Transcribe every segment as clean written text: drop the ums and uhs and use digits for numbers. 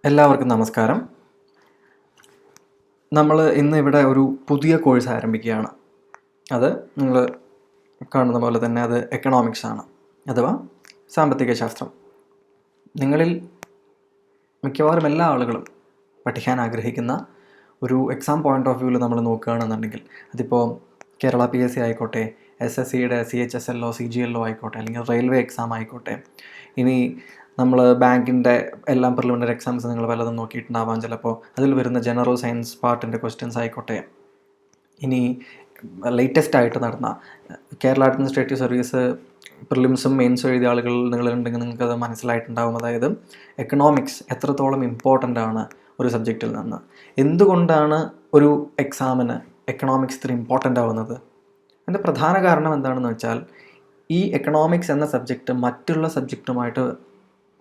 എല്ലാവർക്കും നമസ്കാരം. നമ്മൾ ഇന്ന് ഇവിടെ ഒരു പുതിയ കോഴ്സ് ആരംഭിക്കുകയാണ്. അത് നിങ്ങൾ കാണുന്ന പോലെ തന്നെ അത് എക്കണോമിക്സ് ആണ്, അഥവാ സാമ്പത്തിക ശാസ്ത്രം. നിങ്ങളിൽ മിക്കവാറും എല്ലാ ആളുകളും പഠിക്കാൻ ആഗ്രഹിക്കുന്ന ഒരു എക്സാം പോയിൻ്റ് ഓഫ് വ്യൂവിൽ നമ്മൾ നോക്കുകയാണെന്നുണ്ടെങ്കിൽ, അതിപ്പോൾ കേരള PSC ആയിക്കോട്ടെ, SSCയുടെ CHSLO CGLO ആയിക്കോട്ടെ, അല്ലെങ്കിൽ റെയിൽവേ എക്സാം ആയിക്കോട്ടെ, ഇനി നമ്മൾ ബാങ്കിൻ്റെ എല്ലാം പ്രിലിമിനറി എക്സാംസ് നിങ്ങൾ പലതും നോക്കിയിട്ടുണ്ടാവാം. ചിലപ്പോൾ അതിൽ വരുന്ന ജനറൽ സയൻസ് പാർട്ടിൻ്റെ ക്വസ്റ്റ്യൻസ് ആയിക്കോട്ടെ, ഇനി ലേറ്റസ്റ്റ് ആയിട്ട് നടന്ന കേരള അഡ്മിനിസ്ട്രേറ്റീവ് സർവീസ് പ്രിലിംസും മെയിൻസും എഴുതിയ ആളുകൾ നിങ്ങളുണ്ടെങ്കിൽ നിങ്ങൾക്കത് മനസ്സിലായിട്ടുണ്ടാവും. അതായത് എക്കണോമിക്സ് എത്രത്തോളം ഇമ്പോർട്ടൻ്റ് ആണ് ഒരു സബ്ജക്റ്റിൽ നിന്ന്, എന്തുകൊണ്ടാണ് ഒരു എക്സാമിന് എക്കണോമിക്സ് ഇത്ര ഇമ്പോർട്ടൻ്റ് ആവുന്നത്. അതിൻ്റെ പ്രധാന കാരണം എന്താണെന്ന് വെച്ചാൽ, ഈ എക്കണോമിക്സ് എന്ന സബ്ജക്റ്റ് മറ്റുള്ള സബ്ജക്റ്റുമായിട്ട്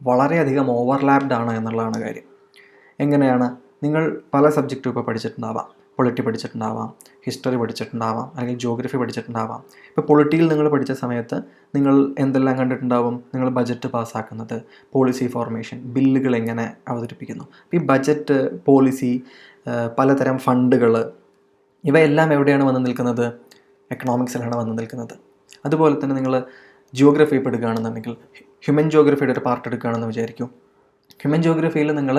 വളരെയധികം ഓവർലാപ്ഡ് ആണ് എന്നുള്ളതാണ് കാര്യം. എങ്ങനെയാണ്? നിങ്ങൾ പല സബ്ജക്റ്റും ഇപ്പോൾ പഠിച്ചിട്ടുണ്ടാവാം. പൊളിറ്റി പഠിച്ചിട്ടുണ്ടാവാം, ഹിസ്റ്ററി പഠിച്ചിട്ടുണ്ടാവാം, അല്ലെങ്കിൽ ജോഗ്രഫി പഠിച്ചിട്ടുണ്ടാവാം. ഇപ്പോൾ പൊളിറ്റിയിൽ നിങ്ങൾ പഠിച്ച സമയത്ത് നിങ്ങൾ എന്തെല്ലാം കണ്ടിട്ടുണ്ടാവും? നിങ്ങൾ ബജറ്റ് പാസ്സാക്കുന്നത്, പോളിസി ഫോർമേഷൻ, ബില്ലുകൾ എങ്ങനെ അവതരിപ്പിക്കുന്നു. ഈ ബജറ്റ്, പോളിസി, പലതരം ഫണ്ടുകൾ, ഇവയെല്ലാം എവിടെയാണ് വന്ന് നിൽക്കുന്നത്? എക്കണോമിക്സിലാണ് വന്ന് നിൽക്കുന്നത്. അതുപോലെ തന്നെ നിങ്ങൾ ജിയോഗ്രഫി ഇപ്പോൾ എടുക്കുകയാണെന്നുണ്ടെങ്കിൽ, ഹ്യൂമൻ ജിയോഗ്രഫിയുടെ ഒരു പാർട്ട് എടുക്കുകയാണെന്ന് വിചാരിക്കും. ഹ്യൂമൻ ജിയോഗ്രഫിയിൽ നിങ്ങൾ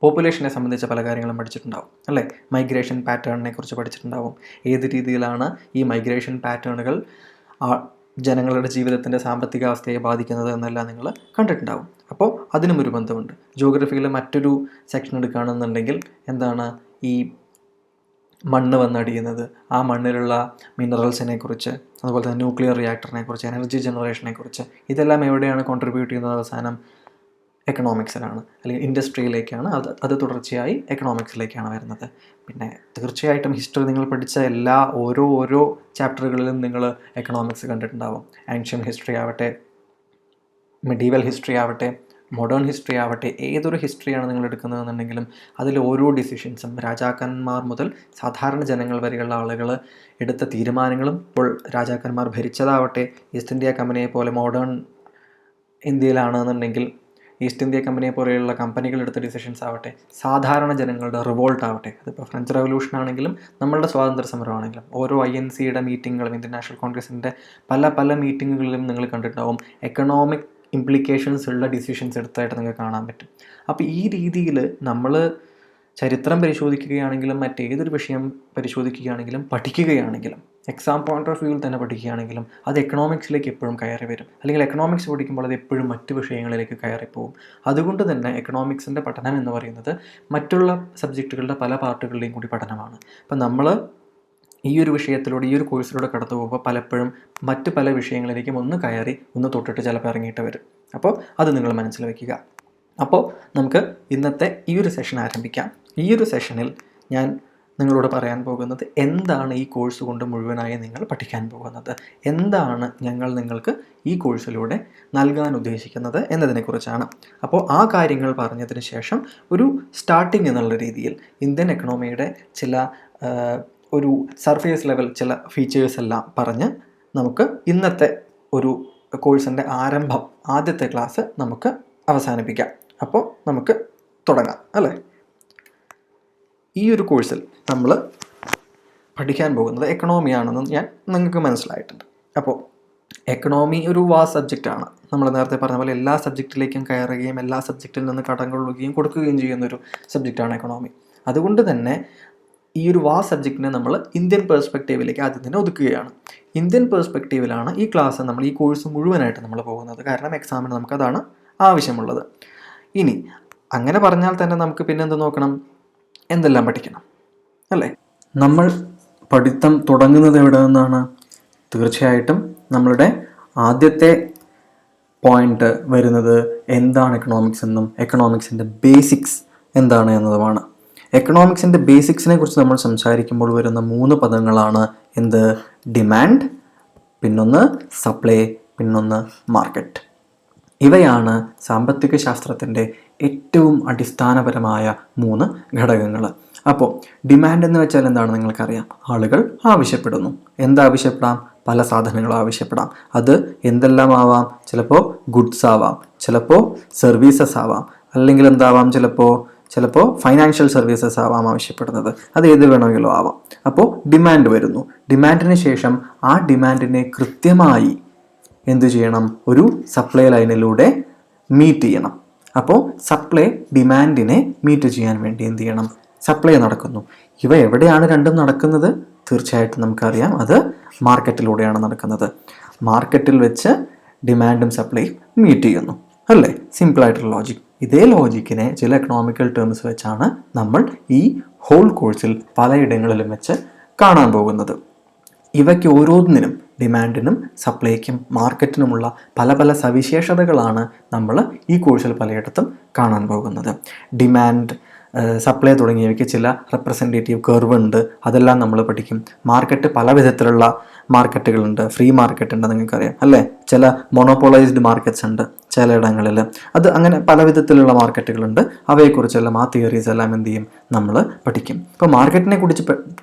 പോപ്പുലേഷനെ സംബന്ധിച്ച പല കാര്യങ്ങളും പഠിച്ചിട്ടുണ്ടാവും, അല്ലേ? മൈഗ്രേഷൻ പാറ്റേണിനെ കുറിച്ച് പഠിച്ചിട്ടുണ്ടാവും. ഏത് രീതിയിലാണ് ഈ മൈഗ്രേഷൻ പാറ്റേണുകൾ ജനങ്ങളുടെ ജീവിതത്തിൻ്റെ സാമ്പത്തികാവസ്ഥയെ ബാധിക്കുന്നത് എന്നെല്ലാം നിങ്ങൾ കണ്ടിട്ടുണ്ടാവും. അപ്പോൾ അതിനും ഒരു ബന്ധമുണ്ട്. ജിയോഗ്രഫിയിൽ മറ്റൊരു സെക്ഷൻ എടുക്കുകയാണെന്നുണ്ടെങ്കിൽ എന്താണ്? ഈ മണ്ണ് വന്നടിയുന്നത്, ആ മണ്ണിലുള്ള മിനറൽസിനെ കുറിച്ച്, അതുപോലെ തന്നെ ന്യൂക്ലിയർ റിയാക്ടറിനെ കുറിച്ച്, എനർജി ജനറേഷനെ കുറിച്ച്, ഇതെല്ലാം എവിടെയാണ് കോൺട്രിബ്യൂട്ട് ചെയ്യുന്നത്? അവസാനം എക്കണോമിക്സിലാണ്, അല്ലെങ്കിൽ ഇൻഡസ്ട്രിയിലേക്കാണ്. അത് തുടർച്ചയായി എക്കണോമിക്സിലേക്കാണ് വരുന്നത്. പിന്നെ തീർച്ചയായിട്ടും ഹിസ്റ്ററി നിങ്ങൾ പഠിച്ച ഓരോ ചാപ്റ്ററുകളിലും നിങ്ങൾ എക്കണോമിക്സ് കണ്ടിട്ടുണ്ടാവും. ആൻഷ്യൻ ഹിസ്റ്ററി ആവട്ടെ, മെഡീവൽ ഹിസ്റ്ററി ആവട്ടെ, മോഡേൺ ഹിസ്റ്ററി ആവട്ടെ, ഏതൊരു ഹിസ്റ്ററിയാണ് നിങ്ങൾ എടുക്കുന്നതെന്നുണ്ടെങ്കിലും അതിൽ ഓരോ ഡിസിഷൻസും, രാജാക്കന്മാർ മുതൽ സാധാരണ ജനങ്ങൾ വരെയുള്ള ആളുകൾ എടുത്ത തീരുമാനങ്ങളും, ഇപ്പോൾ രാജാക്കന്മാർ ഭരിച്ചതാവട്ടെ, ഈസ്റ്റ് ഇന്ത്യ കമ്പനിയെ പോലെ മോഡേൺ ഇന്ത്യയിലാണെന്നുണ്ടെങ്കിൽ ഈസ്റ്റ് ഇന്ത്യ കമ്പനിയെ പോലെയുള്ള കമ്പനികൾ എടുത്ത ഡിസിഷൻസ് ആവട്ടെ, സാധാരണ ജനങ്ങളുടെ റിവോൾട്ട് ആവട്ടെ, അതിപ്പോൾ ഫ്രഞ്ച് റവല്യൂഷൻ ആണെങ്കിലും നമ്മളുടെ സ്വാതന്ത്ര്യ സമരമാണെങ്കിലും, ഓരോ INCയുടെ മീറ്റിങ്ങുകളും, ഇന്ത്യൻ നാഷണൽ കോൺഗ്രസിൻ്റെ പല മീറ്റിങ്ങുകളിലും നിങ്ങൾ കണ്ടിട്ടുണ്ടാവും എക്കണോമിക് ഇംപ്ലിക്കേഷൻസ് ഉള്ള ഡിസിഷൻസ് എടുത്തായിട്ട് നിങ്ങൾക്ക് കാണാൻ പറ്റും. അപ്പോൾ ഈ രീതിയിൽ നമ്മൾ ചരിത്രം പരിശോധിക്കുകയാണെങ്കിലും മറ്റേതൊരു വിഷയം പരിശോധിക്കുകയാണെങ്കിലും പഠിക്കുകയാണെങ്കിലും, എക്സാം പോയിൻ്റ് ഓഫ് വ്യൂവിൽ തന്നെ പഠിക്കുകയാണെങ്കിലും, അത് എക്കണോമിക്സിലേക്ക് എപ്പോഴും കയറി വരും. അല്ലെങ്കിൽ എക്കണോമിക്സ് പഠിക്കുമ്പോൾ അത് എപ്പോഴും മറ്റ് വിഷയങ്ങളിലേക്ക് കയറിപ്പോവും. അതുകൊണ്ട് തന്നെ എക്കണോമിക്സിൻ്റെ പഠനം എന്ന് പറയുന്നത് മറ്റുള്ള സബ്ജക്റ്റുകളുടെ പല പാർട്ടുകളുടെയും കൂടി പഠനമാണ്. അപ്പം നമ്മൾ ഈ ഒരു വിഷയത്തിലൂടെ, ഈ ഒരു കോഴ്സിലൂടെ കടന്നു പോകുമ്പോൾ പലപ്പോഴും മറ്റ് പല വിഷയങ്ങളിലേക്കും ഒന്ന് കയറി ഒന്ന് തൊട്ടിട്ട് ചിലപ്പോൾ ഇറങ്ങിയിട്ട് വരും. അപ്പോൾ അത് നിങ്ങൾ മനസ്സിൽ വയ്ക്കുക. അപ്പോൾ നമുക്ക് ഇന്നത്തെ ഈ ഒരു സെഷൻ ആരംഭിക്കാം. ഈ ഒരു സെഷനിൽ ഞാൻ നിങ്ങളോട് പറയാൻ പോകുന്നത് എന്താണ് ഈ കോഴ്സ് കൊണ്ട് മുഴുവനായി നിങ്ങൾ പഠിക്കാൻ പോകുന്നത്, എന്താണ് ഞങ്ങൾ നിങ്ങൾക്ക് ഈ കോഴ്സിലൂടെ നൽകാൻ ഉദ്ദേശിക്കുന്നത് എന്നതിനെക്കുറിച്ചാണ്. അപ്പോൾ ആ കാര്യങ്ങൾ പറഞ്ഞതിന് ശേഷം ഒരു സ്റ്റാർട്ടിങ് എന്നുള്ള രീതിയിൽ ഇന്ത്യൻ എക്കണോമിയുടെ ചില ഒരു സർഫേസ് ലെവൽ ചില ഫീച്ചേഴ്സ് എല്ലാം പറഞ്ഞ് നമുക്ക് ഇന്നത്തെ ഒരു കോഴ്സിൻ്റെ ആരംഭം, ആദ്യത്തെ ക്ലാസ് നമുക്ക് അവസാനിപ്പിക്കാം. അപ്പോൾ നമുക്ക് തുടങ്ങാം, അല്ലേ? ഈ ഒരു കോഴ്സിൽ നമ്മൾ പഠിക്കാൻ പോകുന്നത് എക്കണോമിയാണെന്ന് നിങ്ങൾക്ക് മനസ്സിലായിട്ടുണ്ട്. അപ്പോൾ എക്കണോമി ഒരു വാസ്റ്റ് സബ്ജക്റ്റാണ്. നമ്മൾ നേരത്തെ പറഞ്ഞ പോലെ എല്ലാ സബ്ജക്റ്റിലേക്കും കയറുകയും എല്ലാ സബ്ജക്റ്റിൽ നിന്ന് കടം കൊള്ളുകയും കൊടുക്കുകയും ചെയ്യുന്നൊരു സബ്ജക്റ്റാണ് എക്കണോമി. അതുകൊണ്ട് തന്നെ ഈ ഒരു വാസ്റ്റ് സബ്ജക്റ്റിനെ നമ്മൾ ഇന്ത്യൻ പേഴ്സ്പെക്റ്റീവിലേക്ക് ആദ്യം തന്നെ ഒതുക്കുകയാണ്. ഇന്ത്യൻ പേഴ്സ്പെക്റ്റീവിലാണ് ഈ ക്ലാസ്, നമ്മൾ ഈ കോഴ്സ് മുഴുവനായിട്ട് നമ്മൾ പോകുന്നത്. കാരണം എക്സാമിന് നമുക്കതാണ് ആവശ്യമുള്ളത്. ഇനി അങ്ങനെ പറഞ്ഞാൽ തന്നെ നമുക്ക് പിന്നെ എന്ത് നോക്കണം? എന്തെല്ലാം പഠിക്കണം, അല്ലേ? നമ്മൾ പഠിത്തം തുടങ്ങുന്നത് എവിടെ നിന്നാണ്? തീർച്ചയായിട്ടും നമ്മളുടെ ആദ്യത്തെ പോയിന്റ് വരുന്നത് എന്താണ് എക്കണോമിക്സ് എന്നും എക്കണോമിക്സിൻ്റെ ബേസിക്സ് എന്താണ് എന്നതുമാണ്. എക്കണോമിക്സിൻ്റെ ബേസിക്സിനെ കുറിച്ച് നമ്മൾ സംസാരിക്കുമ്പോൾ വരുന്ന 3 പദങ്ങളാണ് എന്ത്? ഡിമാൻഡ്, പിന്നൊന്ന് സപ്ലൈ, പിന്നൊന്ന് മാർക്കറ്റ്. ഇവയാണ് സാമ്പത്തിക ശാസ്ത്രത്തിൻ്റെ ഏറ്റവും അടിസ്ഥാനപരമായ 3 ഘടകങ്ങൾ. അപ്പോൾ ഡിമാൻഡ് എന്ന് വെച്ചാൽ എന്താണ് നിങ്ങൾക്കറിയാം? ആളുകൾ ആവശ്യപ്പെടുന്നു. എന്താവശ്യപ്പെടാം? പല സാധനങ്ങൾ ആവശ്യപ്പെടാം. അത് എന്തെല്ലാം ആവാം? ചിലപ്പോൾ ഗുഡ്സ് ആവാം, ചിലപ്പോൾ സർവീസസ് ആവാം, അല്ലെങ്കിൽ എന്താവാം, ചിലപ്പോൾ ഫൈനാൻഷ്യൽ സർവീസസ് ആവാം ആവശ്യപ്പെടുന്നത്. അത് ഏത് വേണമെങ്കിലും ആവാം. അപ്പോൾ ഡിമാൻഡ് വരുന്നു. ഡിമാൻഡിന് ശേഷം ആ ഡിമാൻഡിനെ കൃത്യമായി എന്ത് ചെയ്യണം? ഒരു സപ്ലൈ ലൈനിലൂടെ മീറ്റ് ചെയ്യണം. അപ്പോൾ സപ്ലൈ ഡിമാൻഡിനെ മീറ്റ് ചെയ്യാൻ വേണ്ടി എന്ത് ചെയ്യണം? സപ്ലൈ നടക്കുന്നു. ഇവ എവിടെയാണ് രണ്ടും നടക്കുന്നത്? തീർച്ചയായിട്ടും നമുക്കറിയാം, അത് മാർക്കറ്റിലൂടെയാണ് നടക്കുന്നത്. മാർക്കറ്റിൽ വെച്ച് ഡിമാൻഡും സപ്ലൈയും മീറ്റ് ചെയ്യുന്നു, അല്ലേ? സിമ്പിളായിട്ടുള്ള ലോജിക്. ഇതേ ലോജിക്കിനെ ചില എക്കണോമിക്കൽ ടേംസ് വെച്ചാണ് നമ്മൾ ഈ ഹോൾ കോഴ്സിൽ പലയിടങ്ങളിലും വെച്ച് കാണാൻ പോകുന്നത്. ഇവയ്ക്ക് ഓരോന്നിനും, ഡിമാൻഡിനും സപ്ലൈക്കും മാർക്കറ്റിനുമുള്ള പല പല സവിശേഷതകളാണ് നമ്മൾ ഈ കോഴ്സിൽ പലയിടത്തും കാണാൻ പോകുന്നത്. ഡിമാൻഡ്, സപ്ലൈ തുടങ്ങിയവയ്ക്ക് ചില റെപ്രസെൻറ്റേറ്റീവ് കർവ് ഉണ്ട്, അതെല്ലാം നമ്മൾ പഠിക്കും. മാർക്കറ്റ് പല വിധത്തിലുള്ള മാർക്കറ്റുകളുണ്ട്. ഫ്രീ മാർക്കറ്റ് ഉണ്ട്, നിങ്ങൾക്കറിയാം അല്ലേ? ചില മൊണോപോളൈസ്ഡ് മാർക്കറ്റ്സ് ഉണ്ട് ചിലയിടങ്ങളിൽ. അത് അങ്ങനെ പല വിധത്തിലുള്ള മാർക്കറ്റുകളുണ്ട്. അവയെക്കുറിച്ചെല്ലാം ആ തിയറീസ് എല്ലാം എന്ത് ചെയ്യും? നമ്മൾ പഠിക്കും. ഇപ്പോൾ മാർക്കറ്റിനെ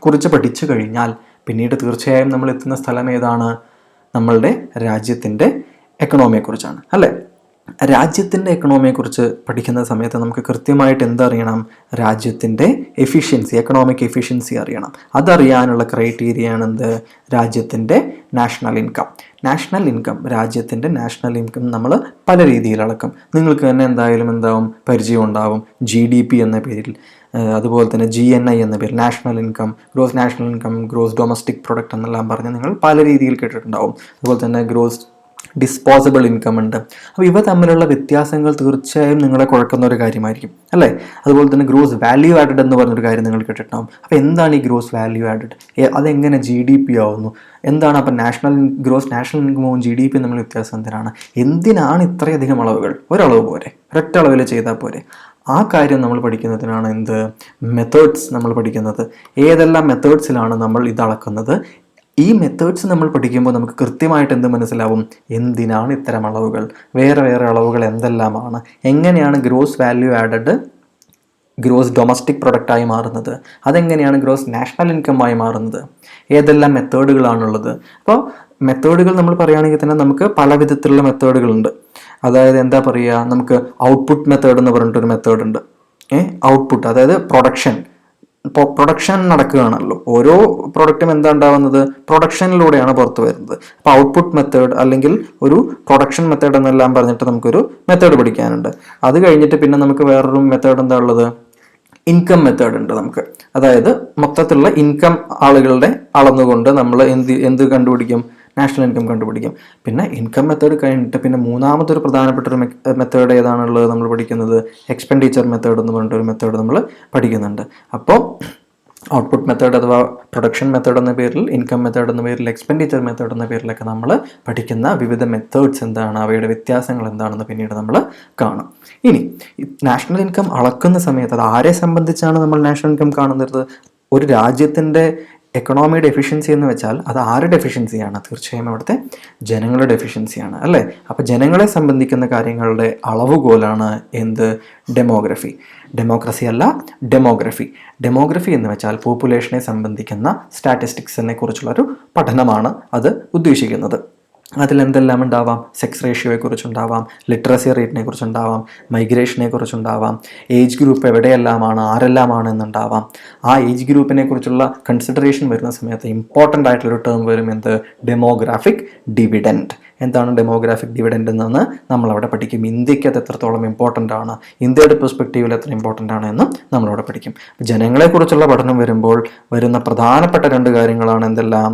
കുറിച്ച് പഠിച്ചു കഴിഞ്ഞാൽ പിന്നീട് തീർച്ചയായും നമ്മൾ എത്തുന്ന സ്ഥലം ഏതാണ്? നമ്മളുടെ രാജ്യത്തിൻ്റെ എക്കണോമിയെക്കുറിച്ചാണ്, അല്ലേ? രാജ്യത്തിൻ്റെ എക്കണോമിയെക്കുറിച്ച് പഠിക്കുന്ന സമയത്ത് നമുക്ക് കൃത്യമായിട്ട് എന്തറിയണം? രാജ്യത്തിൻ്റെ എഫിഷ്യൻസി, എക്കണോമിക് എഫിഷ്യൻസി അറിയണം. അതറിയാനുള്ള ക്രൈറ്റീരിയയാണ് എന്ത്? രാജ്യത്തിൻ്റെ നാഷണൽ ഇൻകം. നാഷണൽ ഇൻകം, രാജ്യത്തിൻ്റെ നാഷണൽ ഇൻകം നമ്മൾ പല രീതിയിൽ അളക്കും. നിങ്ങൾക്ക് തന്നെ എന്തായാലും പരിചയം ഉണ്ടാവും. GDP എന്ന പേരിൽ, അതുപോലെ തന്നെ GNI എന്ന പേരിൽ, national income, gross national income, gross domestic product എന്നെല്ലാം പറഞ്ഞ് നിങ്ങൾ പല രീതിയിൽ കേട്ടിട്ടുണ്ടാവും. അതുപോലെ തന്നെ ഗ്രോസ് ഡിസ്പോസിബിൾ ഇൻകം ഉണ്ട്. അപ്പോൾ ഇവ തമ്മിലുള്ള വ്യത്യാസങ്ങൾ തീർച്ചയായും നിങ്ങളെ കുഴക്കുന്ന ഒരു കാര്യമായിരിക്കും, അല്ലേ? അതുപോലെ തന്നെ ഗ്രോസ് വാല്യൂ ആഡഡ് എന്ന് പറഞ്ഞൊരു കാര്യം നിങ്ങൾ കേട്ടിട്ടുണ്ടാവും. അപ്പോൾ എന്താണ് ഈ ഗ്രോസ് വാല്യൂ ആഡഡ്? അതെങ്ങനെ GDP ആവുന്നു? എന്താണ് അപ്പം ഗ്രോസ് നാഷണൽ ഇൻകവും GDP തമ്മിൽ വ്യത്യാസം എന്തിനാണ് ഇത്രയധികം അളവുകൾ? ഒരളവ് പോരെ, ഒരൊറ്റ അളവിൽ ചെയ്താൽ പോരെ? ആ കാര്യം നമ്മൾ പഠിക്കുന്നതിനാണ് എന്ത്? മെത്തേഡ്സ് നമ്മൾ പഠിക്കുന്നത്. ഏതെല്ലാം മെത്തേഡ്സിലാണ് നമ്മൾ ഇത് അളക്കുന്നത്? ഈ മെത്തേഡ്സ് നമ്മൾ പഠിക്കുമ്പോൾ നമുക്ക് കൃത്യമായിട്ട് എന്ത് മനസ്സിലാവും? എന്തിനാണ് ഇത്തരം അളവുകൾ? വേറെ അളവുകൾ എന്തെല്ലാമാണ്? എങ്ങനെയാണ് gross value added gross domestic പ്രൊഡക്റ്റായി മാറുന്നത്? അതെങ്ങനെയാണ് ഗ്രോസ് നാഷണൽ ഇൻകമായി മാറുന്നത്? ഏതെല്ലാം മെത്തേഡുകളാണുള്ളത്? അപ്പോൾ മെത്തേഡുകൾ നമ്മൾ പറയുകയാണെങ്കിൽ തന്നെ നമുക്ക് പല വിധത്തിലുള്ള മെത്തേഡുകളുണ്ട്. അതായത് എന്താ പറയുക, നമുക്ക് ഔട്ട്പുട്ട് മെത്തേഡ് എന്ന് പറഞ്ഞിട്ടൊരു മെത്തേഡ് ഉണ്ട്. ഔട്ട്പുട്ട്, അതായത് പ്രൊഡക്ഷൻ നടക്കുകയാണല്ലോ. ഓരോ പ്രൊഡക്റ്റും എന്താ ഉണ്ടാവുന്നത്? പ്രൊഡക്ഷനിലൂടെയാണ് പുറത്തു വരുന്നത്. അപ്പോൾ ഔട്ട്പുട്ട് മെത്തേഡ് അല്ലെങ്കിൽ ഒരു പ്രൊഡക്ഷൻ മെത്തേഡ് എന്നെല്ലാം പറഞ്ഞിട്ട് നമുക്കൊരു മെത്തേഡ് പഠിക്കാനുണ്ട്. അത് കഴിഞ്ഞിട്ട് പിന്നെ നമുക്ക് വേറൊരു മെത്തേഡ് എന്താ ഉള്ളത്? ഇൻകം മെത്തേഡ് ഉണ്ട് നമുക്ക്. അതായത് മൊത്തത്തിലുള്ള ഇൻകം ആളുകളുടെ അളന്നുകൊണ്ട് നമ്മൾ എന്ത് കണ്ടുപിടിക്കും? നാഷണൽ ഇൻകം കണ്ടുപിടിക്കും. പിന്നെ ഇൻകം മെത്തേഡ് കഴിഞ്ഞിട്ട് പിന്നെ മൂന്നാമതൊരു പ്രധാനപ്പെട്ട ഒരു മെത്തേഡ് ഏതാണുള്ളത് നമ്മൾ പഠിക്കുന്നത്? എക്സ്പെൻഡിച്ചർ മെത്തേഡ് എന്ന് പറഞ്ഞിട്ടൊരു മെത്തേഡ് നമ്മൾ പഠിക്കുന്നുണ്ട്. അപ്പോൾ ഔട്ട്പുട്ട് മെത്തേഡ് അഥവാ പ്രൊഡക്ഷൻ മെത്തേഡ് എന്ന പേരിൽ, ഇൻകം മെത്തേഡ് എന്ന പേരിൽ, എക്സ്പെൻഡിച്ചർ മെത്തേഡ് എന്ന പേരിലൊക്കെ നമ്മൾ പഠിക്കുന്ന വിവിധ മെത്തേഡ്സ് എന്താണ്, അവയുടെ വ്യത്യാസങ്ങൾ എന്താണെന്ന് പിന്നീട് നമ്മൾ കാണും. ഇനി നാഷണൽ ഇൻകം അളക്കുന്ന സമയത്ത് അത് ആരെ സംബന്ധിച്ചാണ് നമ്മൾ നാഷണൽ ഇൻകം കാണുന്നത്? ഒരു രാജ്യത്തിൻ്റെ എക്കണോമിയുടെ എഫിഷ്യൻസി എന്ന് വെച്ചാൽ അത് ആരുടെ എഫിഷ്യൻസിയാണ്? തീർച്ചയായും അവിടുത്തെ ജനങ്ങളുടെ എഫിഷ്യൻസിയാണ്, അല്ലേ? അപ്പോൾ ജനങ്ങളെ സംബന്ധിക്കുന്ന കാര്യങ്ങളുടെ അളവുകോലാണ് എന്ത്? ഡെമോഗ്രഫി. ഡെമോക്രസി അല്ല, ഡെമോഗ്രഫി. ഡെമോഗ്രഫി എന്ന് വെച്ചാൽ പോപ്പുലേഷനെ സംബന്ധിക്കുന്ന സ്റ്റാറ്റിസ്റ്റിക്സിനെ കുറിച്ചുള്ളൊരു പഠനമാണ് അത് ഉദ്ദേശിക്കുന്നത്. അതിലെന്തെല്ലാം ഉണ്ടാവാം? സെക്സ് റേഷ്യോയെ കുറിച്ചുണ്ടാവാം, ലിറ്ററസി റേറ്റിനെ കുറിച്ചുണ്ടാവാം, മൈഗ്രേഷനെ കുറിച്ചുണ്ടാവാം, ഏജ് ഗ്രൂപ്പ് എവിടെയെല്ലാമാണ്, ആരെല്ലാമാണ് എന്നുണ്ടാവാം. ആ ഏജ് ഗ്രൂപ്പിനെ കുറിച്ചുള്ള കൺസിഡറേഷൻ വരുന്ന സമയത്ത് ഇമ്പോർട്ടൻ്റ് ആയിട്ടുള്ളൊരു ടേം വരും എന്ത്? Demographic dividend. എന്താണ് ഡെമോഗ്രാഫിക് ഡിവിഡൻഡ് എന്ന് നമ്മളവിടെ പഠിക്കും. ഇന്ത്യക്ക് അത് എത്രത്തോളം ഇമ്പോർട്ടൻ്റ് ആണ്, ഇന്ത്യയുടെ പെർസ്പെക്റ്റീവിൽ എത്ര ഇമ്പോർട്ടൻ്റ് ആണ് എന്ന് നമ്മളവിടെ പഠിക്കും. ജനങ്ങളെക്കുറിച്ചുള്ള പഠനം വരുമ്പോൾ വരുന്ന പ്രധാനപ്പെട്ട രണ്ട് കാര്യങ്ങളാണ് എന്തെല്ലാം?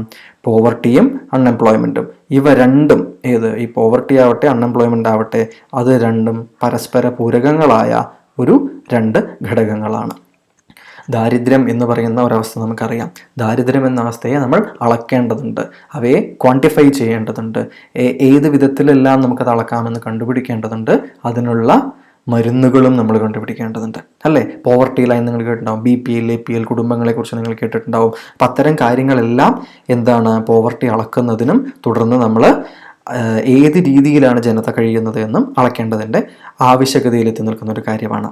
പോവർട്ടിയും അൺഎംപ്ലോയ്മെൻറ്റും. ഇവ രണ്ടും ഈ പോവർട്ടി ആവട്ടെ അൺഎംപ്ലോയ്മെൻ്റ് ആവട്ടെ, അത് രണ്ടും പരസ്പര പൂരകങ്ങളായ രണ്ട് ഘടകങ്ങളാണ്. ദാരിദ്ര്യം എന്ന് പറയുന്ന ഒരവസ്ഥ നമുക്കറിയാം. ദാരിദ്ര്യം എന്ന അവസ്ഥയെ നമ്മൾ അളക്കേണ്ടതുണ്ട്, അവയെ ക്വാണ്ടിഫൈ ചെയ്യേണ്ടതുണ്ട്. ഏത് വിധത്തിലെല്ലാം നമുക്കത് അളക്കാമെന്ന് കണ്ടുപിടിക്കേണ്ടതുണ്ട്. അതിനുള്ള മരുന്നുകളും നമ്മൾ കണ്ടുപിടിക്കേണ്ടതുണ്ട്, അല്ലേ? പോവർട്ടി ലൈൻ നിങ്ങൾ കേട്ടിട്ടുണ്ടാവും, BPL APL കുടുംബങ്ങളെക്കുറിച്ച് നിങ്ങൾ കേട്ടിട്ടുണ്ടാവും. അപ്പം അത്തരം കാര്യങ്ങളെല്ലാം എന്താണ്? പോവർട്ടി അളക്കുന്നതിനും തുടർന്ന് നമ്മൾ ഏത് രീതിയിലാണ് ജനത കഴിയുന്നത് എന്നും അളക്കേണ്ടതിൻ്റെ ആവശ്യകതയിലെത്തി നിൽക്കുന്ന ഒരു കാര്യമാണ്.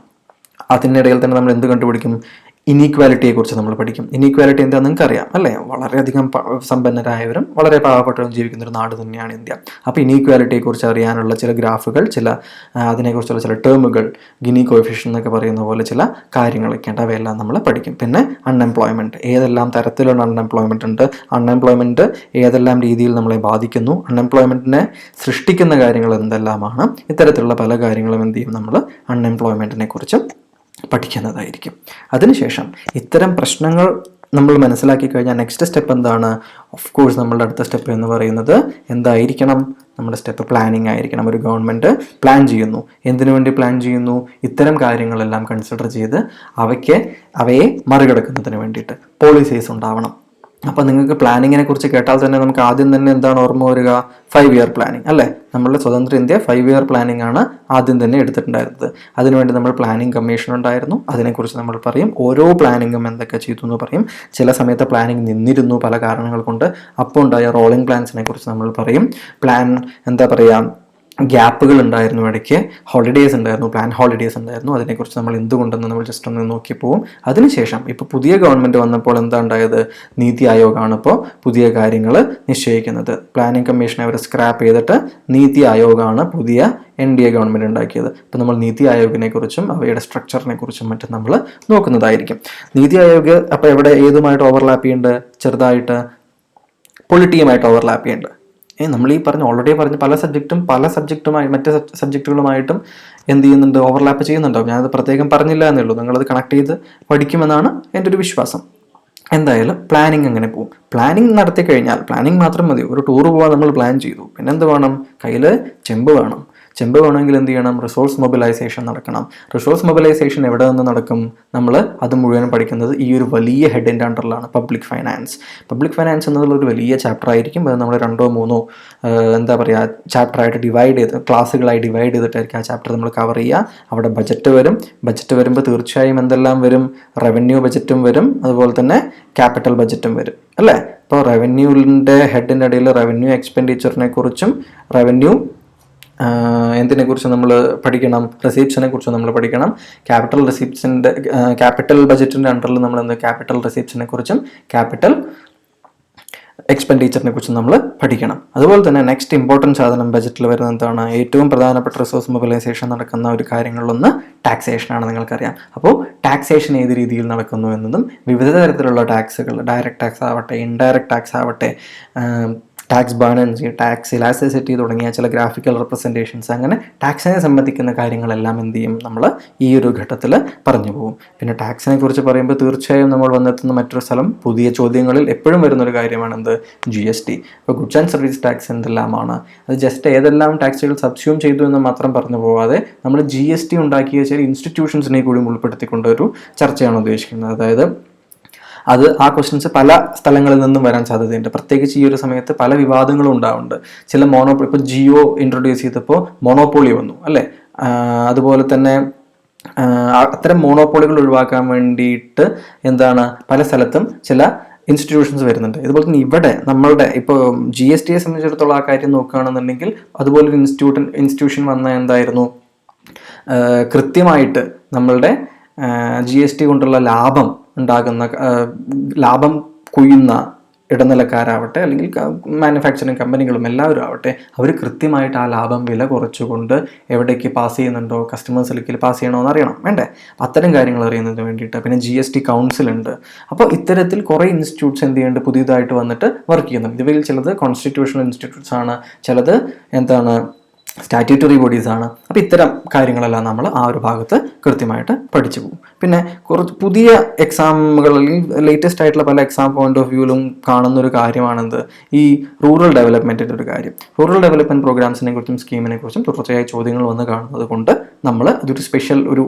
അതിനിടയിൽ തന്നെ നമ്മൾ എന്ത് കണ്ടുപിടിക്കും? ഇനീക്വാലിറ്റിയെക്കുറിച്ച് നമ്മൾ പഠിക്കും. ഇനീക്വാലിറ്റി എന്താണെന്ന് നിങ്ങൾക്ക് അറിയാം അല്ലേ? വളരെയധികം സമ്പന്നരായവരും വളരെ പാവപ്പെട്ടവരും ജീവിക്കുന്ന ഒരു നാട് തന്നെയാണ് ഇന്ത്യ. അപ്പോൾ ഇനീക്വാലിറ്റിയെക്കുറിച്ച് അറിയാനുള്ള ചില ഗ്രാഫുകൾ, ചില അതിനെക്കുറിച്ചുള്ള ചില ടേമുകൾ, ഗിനി കോഎഫിഷ്യന്റ് എന്നൊക്കെ പറയുന്ന പോലെ ചില കാര്യങ്ങളൊക്കെ ഉണ്ട്. അവയെല്ലാം നമ്മൾ പഠിക്കും. പിന്നെ അൺഎംപ്ലോയ്മെൻറ്റ്, ഏതെല്ലാം തരത്തിലുള്ള അൺഎംപ്ലോയ്മെൻറ്റ് ഉണ്ട്, അൺഎംപ്ലോയ്മെൻറ്റ് ഏതെല്ലാം രീതിയിൽ നമ്മളെ ബാധിക്കുന്നു, അൺഎംപ്ലോയ്മെൻറ്റിനെ സൃഷ്ടിക്കുന്ന കാര്യങ്ങൾ എന്തെല്ലാമാണ്, ഇത്തരത്തിലുള്ള പല കാര്യങ്ങളും എന്ത് ചെയ്യും, നമ്മൾ അൺഎംപ്ലോയ്മെൻറ്റിനെ കുറിച്ചും പഠിക്കുന്നതായിരിക്കും. അതിനുശേഷം ഇത്തരം പ്രശ്നങ്ങൾ നമ്മൾ മനസ്സിലാക്കി കഴിഞ്ഞാൽ നെക്സ്റ്റ് സ്റ്റെപ്പ് എന്താണ്? ഓഫ് കോഴ്സ് നമ്മളുടെ അടുത്ത സ്റ്റെപ്പ് എന്ന് പറയുന്നത് എന്തായിരിക്കണം? നമ്മുടെ സ്റ്റെപ്പ് പ്ലാനിങ് ആയിരിക്കണം. ഒരു ഗവൺമെൻറ് പ്ലാൻ ചെയ്യുന്നു. എന്തിനു വേണ്ടി പ്ലാൻ ചെയ്യുന്നു? ഇത്തരം കാര്യങ്ങളെല്ലാം കൺസിഡർ ചെയ്ത് അവയെ മറികടക്കുന്നതിന് വേണ്ടിയിട്ട് പോളിസീസ് ഉണ്ടാവണം. അപ്പോൾ നിങ്ങൾക്ക് പ്ലാനിങ്ങിനെ കുറിച്ച് കേട്ടാൽ തന്നെ നമുക്ക് ആദ്യം തന്നെ എന്താണ് ഓർമ്മ വരിക? 5 ഇയർ പ്ലാനിങ് അല്ലേ? നമ്മളുടെ സ്വതന്ത്ര ഇന്ത്യ 5 ഇയർ പ്ലാനിങ് ആണ് ആദ്യം തന്നെ എടുത്തിട്ടുണ്ടായിരുന്നത്. അതിനുവേണ്ടി നമ്മൾ പ്ലാനിങ് കമ്മീഷൻ ഉണ്ടായിരുന്നു. അതിനെക്കുറിച്ച് നമ്മൾ പറയും. ഓരോ പ്ലാനിങ്ങും എന്തൊക്കെ ചെയ്തു എന്ന് പറയും. ചില സമയത്ത് പ്ലാനിങ് നിന്നിരുന്നു പല കാരണങ്ങൾ കൊണ്ട്. അപ്പോൾ ഉണ്ടായ റോളിംഗ് പ്ലാൻസിനെ കുറിച്ച് നമ്മൾ പറയും. പ്ലാൻ എന്താ പറയുക, ഗ്യാപ്പുകൾ ഉണ്ടായിരുന്നു, ഇടയ്ക്ക് ഹോളിഡേയ്സ് ഉണ്ടായിരുന്നു, പ്ലാൻ ഹോളിഡേയ്സ് ഉണ്ടായിരുന്നു. അതിനെക്കുറിച്ച് നമ്മൾ എന്തുകൊണ്ടെന്ന് നമ്മൾ ജസ്റ്റ് ഒന്ന് നോക്കി പോവും. അതിനുശേഷം ഇപ്പോൾ പുതിയ ഗവൺമെൻറ് വന്നപ്പോൾ എന്താ ഉണ്ടായത്? നീതി ആയോഗാണ് ഇപ്പോൾ പുതിയ കാര്യങ്ങൾ നിശ്ചയിക്കുന്നത്. പ്ലാനിംഗ് കമ്മീഷനെ അവർ സ്ക്രാപ്പ് ചെയ്തിട്ട് നീതി ആയോഗാണ് പുതിയ NDA ഗവൺമെൻറ് ഉണ്ടാക്കിയത്. അപ്പോൾ നമ്മൾ നീതി ആയോഗിനെ കുറിച്ചും അവയുടെ സ്ട്രക്ചറിനെ കുറിച്ചും മറ്റും നമ്മൾ നോക്കുന്നതായിരിക്കും. നീതി ആയോഗ് അപ്പോൾ എവിടെ ഏതുമായിട്ട് ഓവർലാപ്പ് ചെയ്യുന്നുണ്ട്? ചെറുതായിട്ട് പൊളിറ്റിയുമായിട്ട് ഓവർലാപ്പ് ചെയ്യുന്നുണ്ട്. നമ്മൾ ഈ ഓൾറെഡി പറഞ്ഞ പല സബ്ജക്റ്റുമായി മറ്റ് സബ്ജക്റ്റുകളുമായിട്ടും എന്ത് ചെയ്യുന്നുണ്ട്? ഓവർലാപ്പ് ചെയ്യുന്നുണ്ടാവും. ഞാനത് പ്രത്യേകം പറഞ്ഞില്ല എന്നേ ഉള്ളൂ. നിങ്ങളത് കണക്ട് ചെയ്ത് പഠിക്കുമെന്നാണ് എൻ്റെ ഒരു വിശ്വാസം. എന്തായാലും പ്ലാനിങ് അങ്ങനെ പോകും. പ്ലാനിങ് നടത്തി കഴിഞ്ഞാൽ പ്ലാനിങ് മാത്രം മതി. ഒരു ടൂർ പോകാൻ നമ്മൾ പ്ലാൻ ചെയ്തു, പിന്നെ എന്ത് വേണം? കയ്യിൽ ചെമ്പ് വേണം. ചെമ്പ് വേണമെങ്കിൽ എന്ത് ചെയ്യണം? റിസോഴ്സ് മൊബിലൈസേഷൻ നടക്കണം. റിസോഴ്സ് മൊബിലൈസേഷൻ എവിടെ നിന്ന് നടക്കും? നമ്മൾ അത് മുഴുവൻ പഠിക്കുന്നത് ഈ ഒരു വലിയ ഹെഡിൻ്റെ അണ്ടറിലാണ്, പബ്ലിക് ഫൈനാൻസ്. പബ്ലിക് ഫൈനാൻസ് എന്നുള്ളൊരു വലിയ ചാപ്റ്റർ ആയിരിക്കും. അത് നമ്മൾ 2-3 എന്താ പറയുക ചാപ്റ്ററായിട്ട് ഡിവൈഡ് ചെയ്ത്, ക്ലാസ്സുകളായി ഡിവൈഡ് ചെയ്തിട്ടായിരിക്കും ആ ചാപ്റ്റർ നമ്മൾ കവർ ചെയ്യുക. അവിടെ ബജറ്റ് വരും. ബജറ്റ് വരുമ്പോൾ തീർച്ചയായും എന്തെല്ലാം വരും? റവന്യൂ ബജറ്റും വരും, അതുപോലെ തന്നെ ക്യാപിറ്റൽ ബജറ്റും വരും അല്ലേ? ഇപ്പോൾ റവന്യൂവിൻ്റെ ഹെഡിൻ്റെ ഇടയിൽ റവന്യൂ എക്സ്പെൻഡിച്ചറിനെ കുറിച്ചും റവന്യൂ എന്തിനെക്കുറിച്ച് നമ്മൾ പഠിക്കണം? റെസിപ്റ്റ്സിനെ കുറിച്ച് നമ്മൾ പഠിക്കണം. ക്യാപിറ്റൽ ബജറ്റിൻ്റെ അണ്ടറിൽ നമ്മൾ ക്യാപിറ്റൽ റെസിപ്റ്റ്സിനെ കുറിച്ചും ക്യാപിറ്റൽ എക്സ്പെൻഡിച്ചറിനെ കുറിച്ചും നമ്മൾ പഠിക്കണം. അതുപോലെ തന്നെ നെക്സ്റ്റ് ഇമ്പോർട്ടൻറ്റ് സാധനം ബജറ്റിൽ വരുന്നത് എന്താണ്? ഏറ്റവും പ്രധാനപ്പെട്ട റിസോഴ്സ് മൊബിലൈസേഷൻ നടക്കുന്ന ഒരു കാര്യങ്ങളിലൊന്ന് ടാക്സേഷനാണ്, നിങ്ങൾക്കറിയാം. അപ്പോൾ ടാക്സേഷൻ ഏത് രീതിയിൽ നടക്കുന്നു എന്നതും വിവിധ തരത്തിലുള്ള ടാക്സുകൾ, ഡയറക്റ്റ് ടാക്സ് ആവട്ടെ, ഇൻഡയറക്റ്റ് ടാക്സ് ആവട്ടെ, ടാക്സ് ബേണൻസി, ടാക്സ് ഇലാസ്റ്റിസിറ്റി തുടങ്ങിയ ചില ഗ്രാഫിക്കൽ റെപ്രസെൻറ്റേഷൻസ്, അങ്ങനെ ടാക്സിനെ സംബന്ധിക്കുന്ന കാര്യങ്ങളെല്ലാം എന്ത് ചെയ്യും? നമ്മൾ ഈ ഒരു ഘട്ടത്തിൽ പറഞ്ഞു പോകും. പിന്നെ ടാക്സിനെ കുറിച്ച് പറയുമ്പോൾ തീർച്ചയായും നമ്മൾ വന്നെത്തുന്ന മറ്റൊരു സ്ഥലം, പുതിയ ചോദ്യങ്ങളിൽ എപ്പോഴും വരുന്നൊരു കാര്യമാണ് എന്ത്? GST. ഇപ്പോൾ ഗുഡ്സ് ആൻഡ് സർവീസ് ടാക്സ് എന്തെല്ലാമാണ്? അത് ജസ്റ്റ് ഏതെല്ലാം ടാക്സുകൾ സബ്സ്യൂം ചെയ്തു എന്ന് മാത്രം പറഞ്ഞു പോകാതെ നമ്മൾ GST ഉണ്ടാക്കിയ ചില ഇൻസ്റ്റിറ്റ്യൂഷൻസിനെ കൂടി ഉൾപ്പെടുത്തിക്കൊണ്ടൊരു ചർച്ചയാണ് ഉദ്ദേശിക്കുന്നത്. അതായത് ആ ക്വസ്റ്റ്യൻസ് പല സ്ഥലങ്ങളിൽ നിന്നും വരാൻ സാധ്യതയുണ്ട്. പ്രത്യേകിച്ച് ഈ ഒരു സമയത്ത് പല വിവാദങ്ങളും ഉണ്ടാവുന്നുണ്ട്. ചില മോണോപ്പൊളി, ഇപ്പോൾ ജിയോ ഇൻട്രൊഡ്യൂസ് ചെയ്തപ്പോൾ മോണോപ്പൊളി വന്നു അല്ലേ? അതുപോലെ തന്നെ അത്തരം മോണോപ്പൊളികൾ ഒഴിവാക്കാൻ വേണ്ടിയിട്ട് എന്താണ് പല സ്ഥലത്തും ചില ഇൻസ്റ്റിറ്റ്യൂഷൻസ് വരുന്നുണ്ട്. ഇതുപോലെ തന്നെ ഇവിടെ നമ്മളുടെ ഇപ്പോൾ GSTയെ സംബന്ധിച്ചിടത്തോളം ആ കാര്യം നോക്കുകയാണെന്നുണ്ടെങ്കിൽ അതുപോലൊരു ഇൻസ്റ്റിറ്റ്യൂഷൻ വന്ന എന്തായിരുന്നു? കൃത്യമായിട്ട് നമ്മളുടെ GST കൊണ്ടുള്ള ലാഭം കൊയ്യുന്ന ഇടനിലക്കാരാവട്ടെ അല്ലെങ്കിൽ മാനുഫാക്ചറിങ് കമ്പനികളും എല്ലാവരും ആവട്ടെ, അവർ കൃത്യമായിട്ട് ആ ലാഭം വില കുറച്ചുകൊണ്ട് എവിടേക്ക് പാസ് ചെയ്യുന്നുണ്ടോ, കസ്റ്റമേഴ്സിലേക്ക് പാസ് ചെയ്യണമെന്ന് അറിയണം വേണ്ടേ? അത്തരം കാര്യങ്ങൾ അറിയുന്നതിന് വേണ്ടിയിട്ട് പിന്നെ GST കൗൺസിൽ ഉണ്ട്. അപ്പോൾ ഇത്തരത്തിൽ കുറേ ഇൻസ്റ്റിറ്റ്യൂട്ട്സ് എന്ത് ചെയ്യുന്നുണ്ട്? പുതിയതായിട്ട് വന്നിട്ട് വർക്ക് ചെയ്യുന്നുണ്ട്. ഇവയിൽ ചിലത് കോൺസ്റ്റിറ്റ്യൂഷണൽ ഇൻസ്റ്റിറ്റ്യൂട്ട്സ് ആണ്, ചിലത് സ്റ്റാറ്റ്യൂട്ടറി ബോഡീസ് ആണ്. അപ്പോൾ ഇത്തരം കാര്യങ്ങളെല്ലാം നമ്മൾ ആ ഒരു ഭാഗത്ത് കൃത്യമായിട്ട് പഠിച്ചു പോകും. പിന്നെ കുറച്ച് പുതിയ എക്സാമുകൾ അല്ലെങ്കിൽ ലേറ്റസ്റ്റ് ആയിട്ടുള്ള പല എക്സാം പോയിന്റ് ഓഫ് വ്യൂവിലും കാണുന്നൊരു കാര്യമാണെന്ത്? ഈ റൂറൽ ഡെവലപ്മെൻറ്റിൻ്റെ ഒരു കാര്യം. റൂറൽ ഡെവലപ്മെൻറ്റ് പ്രോഗ്രാംസിനെ കുറിച്ചും സ്കീമിനെ കുറിച്ചും തുടർച്ചയായി ചോദ്യങ്ങൾ വന്ന് കാണുന്നത് കൊണ്ട് നമ്മൾ അതൊരു സ്പെഷ്യൽ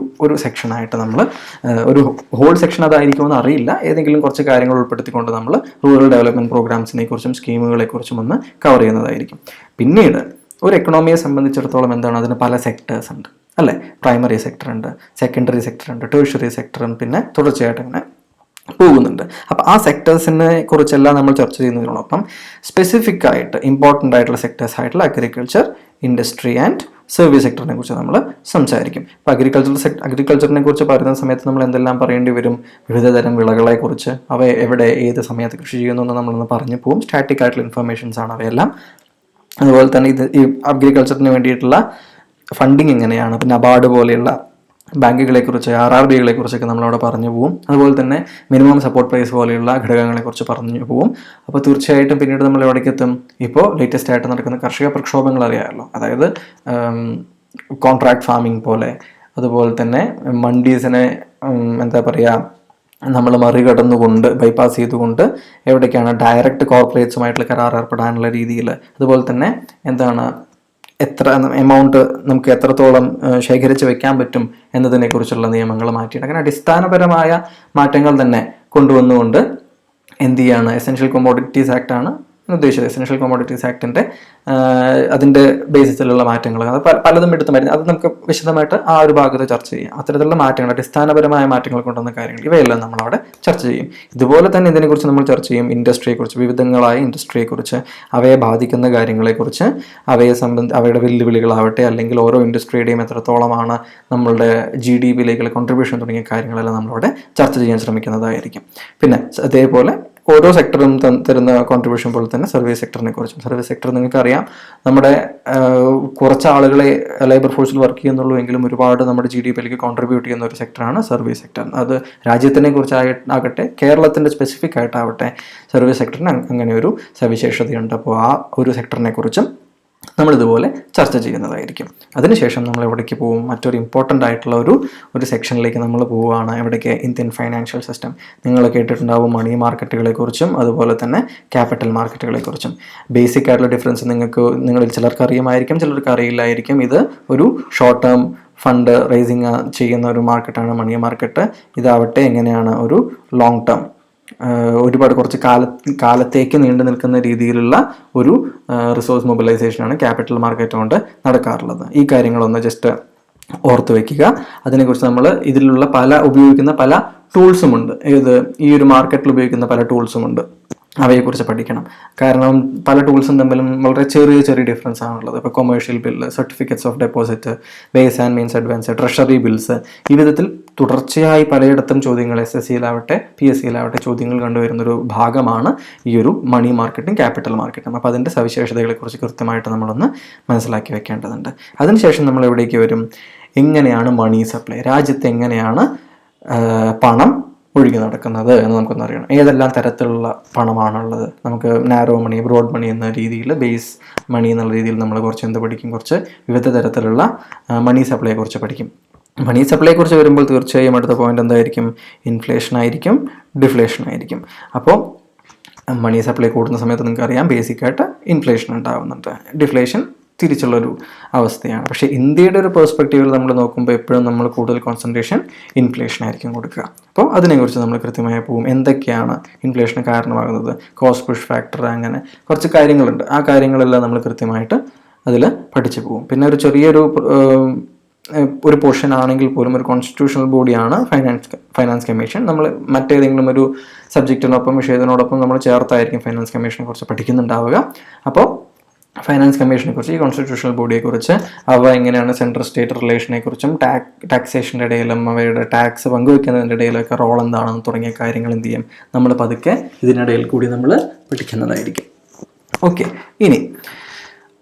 ഒരു സെക്ഷനായിട്ട് നമ്മൾ ഒരു ഹോൾ സെക്ഷൻ അതായിരിക്കുമെന്ന് അറിയില്ല, ഏതെങ്കിലും കുറച്ച് കാര്യങ്ങൾ ഉൾപ്പെടുത്തിക്കൊണ്ട് നമ്മൾ റൂറൽ ഡെവലപ്മെൻറ്റ് പ്രോഗ്രാംസിനെ കുറിച്ചും സ്കീമുകളെ കുറിച്ചും ഒന്ന് കവർ ചെയ്യുന്നതായിരിക്കും. പിന്നീട് ഒരു എക്കണോമിയെ സംബന്ധിച്ചിടത്തോളം എന്താണ്? അതിന് പല സെക്ടേഴ്സ് ഉണ്ട് അല്ലേ? പ്രൈമറി സെക്ടർ ഉണ്ട്, സെക്കൻഡറി സെക്ടർ ഉണ്ട്, ടേഴ്സറി സെക്ടറും പിന്നെ തുടർച്ചയായിട്ട് അങ്ങനെ പോകുന്നുണ്ട്. അപ്പോൾ ആ സെക്ടേഴ്സിനെ കുറിച്ചെല്ലാം നമ്മൾ ചർച്ച ചെയ്യുന്നതിനോടൊപ്പം സ്പെസിഫിക് ആയിട്ട് ഇമ്പോർട്ടൻ്റ് ആയിട്ടുള്ള സെക്ടേഴ്സ് ആയിട്ടുള്ള അഗ്രികൾച്ചർ, ഇൻഡസ്ട്രി ആൻഡ് സർവീസ് സെക്ടറിനെ കുറിച്ച് നമ്മൾ സംസാരിക്കും. ഇപ്പോൾ അഗ്രികൾച്ചറിനെ കുറിച്ച് പറയുന്ന സമയത്ത് നമ്മൾ എന്തെല്ലാം പറയേണ്ടി വരും? വിവിധതരം വിളകളെക്കുറിച്ച്, അവ എവിടെ ഏത് സമയത്ത് കൃഷി ചെയ്യുന്നു എന്ന് നമ്മളൊന്ന് പറഞ്ഞു പോകും. സ്റ്റാറ്റിക് ആയിട്ടുള്ള ഇൻഫർമേഷൻസ് ആണ് അവയെല്ലാം. അതുപോലെ തന്നെ ഈ അഗ്രികൾച്ചറിന് വേണ്ടിയിട്ടുള്ള ഫണ്ടിങ് എങ്ങനെയാണ്, പിന്നെ നബാർഡ് പോലെയുള്ള ബാങ്കുകളെക്കുറിച്ച്, RRBകളെക്കുറിച്ചൊക്കെ നമ്മളവിടെ പറഞ്ഞു പോകും. അതുപോലെ തന്നെ മിനിമം സപ്പോർട്ട് പ്രൈസ് പോലെയുള്ള ഘടകങ്ങളെക്കുറിച്ച് പറഞ്ഞു പോകും. അപ്പോൾ തീർച്ചയായിട്ടും പിന്നീട് നമ്മൾ എവിടേക്ക് എത്തും? ഇപ്പോൾ ലേറ്റസ്റ്റ് ആയിട്ട് നടക്കുന്ന കാർഷിക പ്രക്ഷോഭങ്ങൾ അറിയാമല്ലോ, അതായത് കോൺട്രാക്ട് ഫാമിംഗ് പോലെ, അതുപോലെ തന്നെ മണ്ടീസിനെ എന്താ പറയുക, നമ്മൾ മറികടന്നുകൊണ്ട് ബൈപ്പാസ് ചെയ്തുകൊണ്ട് എവിടേക്കാണ് ഡയറക്റ്റ് കോർപ്പറേറ്റ്സുമായിട്ടുള്ള കരാർ ഏർപ്പെടാനുള്ള രീതിയിൽ, അതുപോലെ തന്നെ എന്താണ് എത്ര എമൗണ്ട് നമുക്ക് എത്രത്തോളം ശേഖരിച്ച് വെക്കാൻ പറ്റും എന്നതിനെക്കുറിച്ചുള്ള നിയമങ്ങൾ മാറ്റിയിട്ട് അങ്ങനെ അടിസ്ഥാനപരമായ മാറ്റങ്ങൾ തന്നെ കൊണ്ടുവന്നുകൊണ്ട് എന്ത് ചെയ്യാണ്, എസെൻഷ്യൽ കൊമോഡിറ്റീസ് ആക്ട് ആണ് ഉദ്ദേശിച്ചത്. എസെൻഷ്യൽ കൊമോഡിറ്റീസ് ആക്ടിൻ്റെ അതിൻ്റെ ബേസിസിലുള്ള മാറ്റങ്ങൾ അത് പലതും എടുത്ത് മരുന്ന് അത് നമുക്ക് വിശദമായിട്ട് ആ ഒരു ഭാഗത്ത് ചർച്ച ചെയ്യാം. അത്തരത്തിലുള്ള മാറ്റങ്ങൾ, അടിസ്ഥാനപരമായ മാറ്റങ്ങൾ കൊണ്ടുവന്ന കാര്യങ്ങൾ, ഇവയെല്ലാം നമ്മളവിടെ ചർച്ച ചെയ്യും. ഇതുപോലെ തന്നെ ഇതിനെക്കുറിച്ച് നമ്മൾ ചർച്ച ചെയ്യും ഇൻഡസ്ട്രിയെക്കുറിച്ച്, വിവിധങ്ങളായ ഇൻഡസ്ട്രിയെക്കുറിച്ച്, അവയെ ബാധിക്കുന്ന കാര്യങ്ങളെക്കുറിച്ച്, അവയുടെ വെല്ലുവിളികളാവട്ടെ, അല്ലെങ്കിൽ ഓരോ ഇൻഡസ്ട്രിയുടെയും എത്രത്തോളമാണ് നമ്മളുടെ GDP-യിലേക്കുള്ള കോൺട്രിബ്യൂഷൻ തുടങ്ങിയ കാര്യങ്ങളെല്ലാം നമ്മളവിടെ ചർച്ച ചെയ്യാൻ ശ്രമിക്കുന്നതായിരിക്കും. പിന്നെ അതേപോലെ ഓരോ സെക്ടറും തരുന്ന കോൺട്രിബ്യൂഷൻ പോലെ തന്നെ സർവീസ് സെക്ടറിനെ കുറിച്ചും. സർവീസ് സെക്ടർ നിങ്ങൾക്കറിയാം, നമ്മുടെ കുറച്ച് ആളുകളെ ലേബർ ഫോഴ്സിൽ വർക്ക് ചെയ്യുന്നുള്ളൂ എങ്കിലും ഒരുപാട് നമ്മുടെ GDP-യിലേക്ക് കോൺട്രിബ്യൂട്ട് ചെയ്യുന്ന ഒരു സെക്ടറാണ് സർവീസ് സെക്ടർ. അത് രാജ്യത്തിനെ കുറിച്ചാകട്ടെ, കേരളത്തിൻ്റെ സ്പെസിഫിക് ആയിട്ടാവട്ടെ, സർവീസ് സെക്ടറിന് അങ്ങനെ ഒരു സവിശേഷതയുണ്ട്. അപ്പോൾ ആ ഒരു സെക്ടറിനെ കുറിച്ചും നമ്മളിതുപോലെ ചർച്ച ചെയ്യുന്നതായിരിക്കും. അതിനുശേഷം നമ്മൾ എവിടേക്ക് പോകും? മറ്റൊരു ഇമ്പോർട്ടൻ്റ് ആയിട്ടുള്ള ഒരു സെക്ഷനിലേക്ക് നമ്മൾ പോവുകയാണ്. എവിടേക്ക്? Indian financial system. നിങ്ങൾ കേട്ടിട്ടുണ്ടാവും മണി മാർക്കറ്റുകളെക്കുറിച്ചും അതുപോലെ തന്നെ ക്യാപിറ്റൽ മാർക്കറ്റുകളെക്കുറിച്ചും. ബേസിക് ആയിട്ടുള്ള ഡിഫറൻസ് നിങ്ങളിൽ ചിലർക്ക് അറിയുമായിരിക്കും, ചിലർക്ക് അറിയില്ലായിരിക്കും. ഇത് ഒരു ഷോർട്ട് ടേം ഫണ്ട് റേസിങ് ചെയ്യുന്ന ഒരു മാർക്കറ്റാണ് മണി മാർക്കറ്റ്. ഇതാവട്ടെ എങ്ങനെയാണ് ഒരു ലോങ് ടേം, ഒരുപാട് കുറച്ച് കാലത്തേക്ക് നീണ്ടു നിൽക്കുന്ന രീതിയിലുള്ള ഒരു റിസോഴ്സ് മൊബിലൈസേഷനാണ് ക്യാപിറ്റൽ മാർക്കറ്റ് കൊണ്ട് നടക്കാറുള്ളത്. ഈ കാര്യങ്ങളൊന്ന് ജസ്റ്റ് ഓർത്ത് വയ്ക്കുക. അതിനെക്കുറിച്ച് നമ്മൾ ഇതിലുള്ള ഉപയോഗിക്കുന്ന പല ടൂൾസുമുണ്ട്. ഈ ഒരു മാർക്കറ്റിൽ ഉപയോഗിക്കുന്ന പല ടൂൾസുമുണ്ട്. അവയെക്കുറിച്ച് പഠിക്കണം. കാരണം പല ടൂൾസും തമ്മിലും വളരെ ചെറിയ ഡിഫറൻസ് ആണുള്ളത്. ഇപ്പോൾ commercial bill, certificates of deposit, base and means advance, treasury bills, ഈ വിധത്തിൽ തുടർച്ചയായി പലയിടത്തും ചോദ്യങ്ങൾ SSC-യിലാവട്ടെ PSC-യിലാവട്ടെ ചോദ്യങ്ങൾ കണ്ടുവരുന്നൊരു ഭാഗമാണ് ഈ ഒരു മണി മാർക്കറ്റും ക്യാപിറ്റൽ മാർക്കറ്റും. അപ്പോൾ അതിൻ്റെ സവിശേഷതകളെക്കുറിച്ച് കൃത്യമായിട്ട് നമ്മളൊന്ന് മനസ്സിലാക്കി വെക്കേണ്ടതുണ്ട്. അതിനുശേഷം നമ്മൾ എവിടേക്ക് വരും? എങ്ങനെയാണ് മണി സപ്ലൈ, രാജ്യത്ത് എങ്ങനെയാണ് പണം ഒഴുകി നടക്കുന്നത് എന്ന് നമുക്കൊന്ന് അറിയണം. ഏതെല്ലാം തരത്തിലുള്ള പണമാണുള്ളത്? നമുക്ക് നാരോ മണി, ബ്രോഡ് മണി എന്ന രീതിയിൽ, ബേസ് മണി എന്നുള്ള രീതിയിൽ നമ്മൾ കുറച്ച് എന്ത് പഠിക്കും? കുറച്ച് വിവിധ തരത്തിലുള്ള മണി സപ്ലൈയെക്കുറിച്ച് പഠിക്കും. മണി സപ്ലൈയെക്കുറിച്ച് വരുമ്പോൾ തീർച്ചയായും അടുത്ത പോയിന്റ് എന്തായിരിക്കും? ഇൻഫ്ലേഷൻ ആയിരിക്കും, ഡിഫ്ലേഷൻ ആയിരിക്കും. അപ്പോൾ മണി സപ്ലൈ കൂടുന്ന സമയത്ത് നിങ്ങൾക്കറിയാം ബേസിക്കായിട്ട് ഇൻഫ്ലേഷൻ ഉണ്ടാകുന്നുണ്ട്, ഡിഫ്ലേഷൻ തിരിച്ചുള്ളൊരു അവസ്ഥയാണ്. പക്ഷേ ഇന്ത്യയുടെ ഒരു പെർസ്പെക്റ്റീവിൽ നമ്മൾ നോക്കുമ്പോൾ എപ്പോഴും നമ്മൾ കൂടുതൽ കോൺസെൻട്രേഷൻ ഇൻഫ്ലേഷൻ ആയിരിക്കും കൊടുക്കുക. അപ്പോൾ അതിനെക്കുറിച്ച് നമ്മൾ കൃത്യമായി പോകും. എന്തൊക്കെയാണ് ഇൻഫ്ലേഷന് കാരണമാകുന്നത്, കോസ്റ്റ് പുഷ് ഫാക്ടർ, അങ്ങനെ കുറച്ച് കാര്യങ്ങളുണ്ട്. ആ കാര്യങ്ങളെല്ലാം നമ്മൾ കൃത്യമായിട്ട് അതിൽ പഠിച്ചു പോകും. പിന്നെ ഒരു ചെറിയൊരു പോർഷൻ ആണെങ്കിൽ പോലും ഒരു കോൺസ്റ്റിറ്റ്യൂഷണൽ ബോഡിയാണ് ഫൈനാൻസ് കമ്മീഷൻ. നമ്മൾ മറ്റേതെങ്കിലും ഒരു സബ്ജക്റ്റിനൊപ്പം വിഷയത്തിനോടൊപ്പം നമ്മൾ ചേർത്തായിരിക്കും ഫൈനാൻസ് കമ്മീഷനെ കുറിച്ച് പഠിക്കുന്നുണ്ടാവുക. അപ്പോൾ ഫൈനാൻസ് കമ്മീഷനെ കുറിച്ച്, ഈ കോൺസ്റ്റിറ്റ്യൂഷണൽ ബോഡിയെക്കുറിച്ച്, അവ എങ്ങനെയാണ് സെൻട്രൽ സ്റ്റേറ്റ് റിലേഷനെ കുറിച്ചും ടാക്സേഷൻ്റെ ഇടയിലും അവയുടെ ടാക്സ് പങ്കുവെക്കുന്നതിൻ്റെ ഇടയിലൊക്കെ റോൾ എന്താണെന്ന് തുടങ്ങിയ കാര്യങ്ങൾ എന്ത് ചെയ്യും നമ്മൾ പതുക്കെ ഇതിനിടയിൽ കൂടി നമ്മൾ പഠിക്കുന്നതായിരിക്കും. ഓക്കെ, ഇനി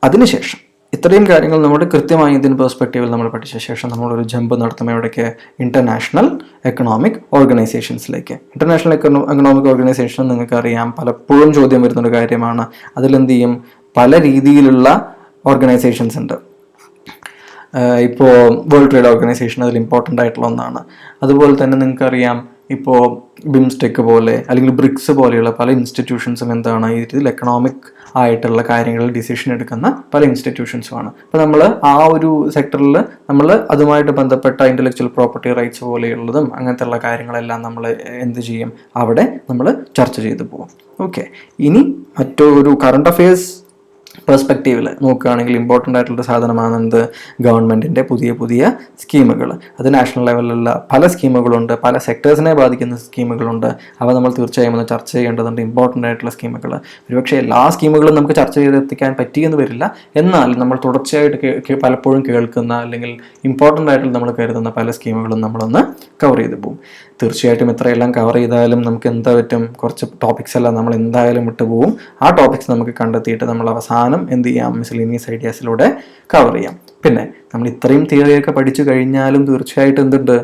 അതിനുശേഷം ഇത്രയും കാര്യങ്ങൾ നമ്മുടെ കൃത്യമായി ഇന്ത്യൻ പെർസ്പെക്റ്റീവിൽ നമ്മൾ പഠിച്ച ശേഷം നമ്മളൊരു ജമ്പ് നടത്തും. എവിടേക്ക്? ഇൻ്റർനാഷണൽ എക്കണോമിക് ഓർഗനൈസേഷൻസിലേക്ക്. ഇൻ്റർനാഷണൽ എക്കണോമിക് ഓർഗനൈസേഷൻ നിങ്ങൾക്കറിയാം പലപ്പോഴും ചോദ്യം വരുന്നൊരു കാര്യമാണ്. അതിലെന്ത് ചെയ്യും? പല രീതിയിലുള്ള ഓർഗനൈസേഷൻസ് ഉണ്ട്. ഇപ്പോൾ വേൾഡ് ട്രേഡ് ഓർഗനൈസേഷൻ അതിൽ ഇമ്പോർട്ടൻ്റ് ആയിട്ടുള്ള ഒന്നാണ്. അതുപോലെ തന്നെ നിങ്ങൾക്കറിയാം ഇപ്പോൾ ബിംസ്റ്റെക് പോലെ അല്ലെങ്കിൽ ബ്രിക്സ് പോലെയുള്ള പല ഇൻസ്റ്റിറ്റ്യൂഷൻസും എന്താണ് ഈ രീതിയിൽ എക്കണോമിക് ആയിട്ടുള്ള കാര്യങ്ങളിൽ ഡിസിഷൻ എടുക്കുന്ന പല ഇൻസ്റ്റിറ്റ്യൂഷൻസുമാണ്. അപ്പോൾ നമ്മൾ ആ ഒരു സെക്ടറിൽ നമ്മൾ അതുമായിട്ട് ബന്ധപ്പെട്ട ഇൻ്റലക്ച്വൽ പ്രോപ്പർട്ടി റൈറ്റ്സ് പോലെയുള്ളതും അങ്ങനത്തെ ഉള്ള കാര്യങ്ങളെല്ലാം നമ്മൾ എന്ത് ചെയ്യും? അവിടെ നമ്മൾ ചർച്ച ചെയ്തു പോകും. ഓക്കെ, ഇനി മറ്റൊരു കറണ്ട് അഫയേഴ്സ് പെർസ്പെക്റ്റീവിൽ നോക്കുകയാണെങ്കിൽ ഇമ്പോർട്ടൻ്റ് ആയിട്ടുള്ള സാധനമാണ് എന്ത്, ഗവൺമെൻറ്റിൻ്റെ പുതിയ പുതിയ സ്കീമുകൾ. അത് നാഷണൽ ലെവലിലുള്ള പല സ്കീമുകളുണ്ട്, പല സെക്ടേഴ്സിനെ ബാധിക്കുന്ന സ്കീമുകളുണ്ട്. അവ നമ്മൾ തീർച്ചയായും ഒന്ന് ചർച്ച ചെയ്യേണ്ടതുണ്ട്. ഇമ്പോർട്ടൻ്റ് ആയിട്ടുള്ള സ്കീമുകൾ, ഒരുപക്ഷെ എല്ലാ സ്കീമുകളും നമുക്ക് ചർച്ച ചെയ്തെത്തിക്കാൻ പറ്റിയെന്ന് വരില്ല, എന്നാൽ നമ്മൾ തുടർച്ചയായിട്ട് പലപ്പോഴും കേൾക്കുന്ന അല്ലെങ്കിൽ ഇമ്പോർട്ടൻ്റ് ആയിട്ട് നമ്മൾ കരുതുന്ന പല സ്കീമുകളും നമ്മളൊന്ന് കവർ ചെയ്ത് പോകും. തീർച്ചയായിട്ടും ഇത്രയെല്ലാം കവർ ചെയ്താലും നമുക്ക് എന്താ പറ്റും, കുറച്ച് ടോപ്പിക്സ് എല്ലാം നമ്മൾ എന്തായാലും വിട്ടുപോകും. ആ ടോപ്പിക്സ് നമുക്ക് കണ്ടെത്തിയിട്ട് നമ്മൾ അവസാനം എന്ത് ചെയ്യാം, മിസ്സലേനിയസ് ഐഡിയാസിലൂടെ കവർ ചെയ്യാം. പിന്നെ നമ്മൾ ഇത്രയും തിയറിയൊക്കെ പഠിച്ചു കഴിഞ്ഞാലും തീർച്ചയായിട്ടും എന്തുണ്ട്,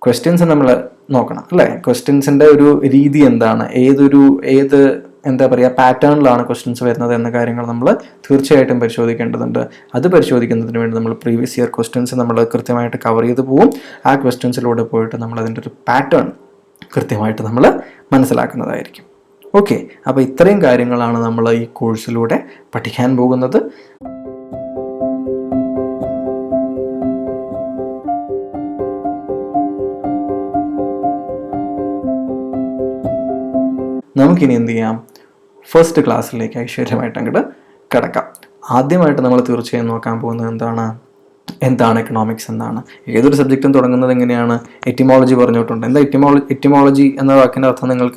ക്വസ്റ്റ്യൻസ് നമ്മൾ നോക്കണം അല്ലേ. ക്വസ്റ്റ്യൻസിൻ്റെ ഒരു രീതി എന്താണ്, ഏത് എന്താ പറയുക പാറ്റേണിലാണ് ക്വസ്റ്റ്യൻസ് വരുന്നത് എന്ന കാര്യങ്ങൾ നമ്മൾ തീർച്ചയായിട്ടും പരിശോധിക്കേണ്ടതുണ്ട്. അത് പരിശോധിക്കുന്നതിന് വേണ്ടി നമ്മൾ പ്രീവിയസ് ഇയർ ക്വസ്റ്റ്യൻസ് നമ്മൾ കൃത്യമായിട്ട് കവർ ചെയ്ത് പോവും. ആ ക്വസ്റ്റ്യൻസിലൂടെ പോയിട്ട് നമ്മൾ അതിൻ്റെ ഒരു പാറ്റേൺ കൃത്യമായിട്ട് നമ്മൾ മനസ്സിലാക്കുന്നതായിരിക്കും. ഓക്കെ, അപ്പോൾ ഇത്രയും കാര്യങ്ങളാണ് നമ്മൾ ഈ കോഴ്സിലൂടെ പഠിക്കാൻ പോകുന്നത്. നമുക്കിനി എന്ത് ചെയ്യാം, ഫസ്റ്റ് ക്ലാസ്സിലേക്ക് ഐശ്വര്യമായിട്ട് അങ്ങോട്ട് കിടക്കാം. ആദ്യമായിട്ട് നമ്മൾ തീർച്ചയായും നോക്കാൻ പോകുന്നത് എന്താണ് എക്കണോമിക്സ് എന്നാണ്. ഏതൊരു സബ്ജക്റ്റും തുടങ്ങുന്നത് എങ്ങനെയാണ്, എറ്റിമോളജി പറഞ്ഞിട്ടുണ്ട്. എന്താ എറ്റിമോളജി എന്ന വാക്കിൻ്റെ അർത്ഥം നിങ്ങൾ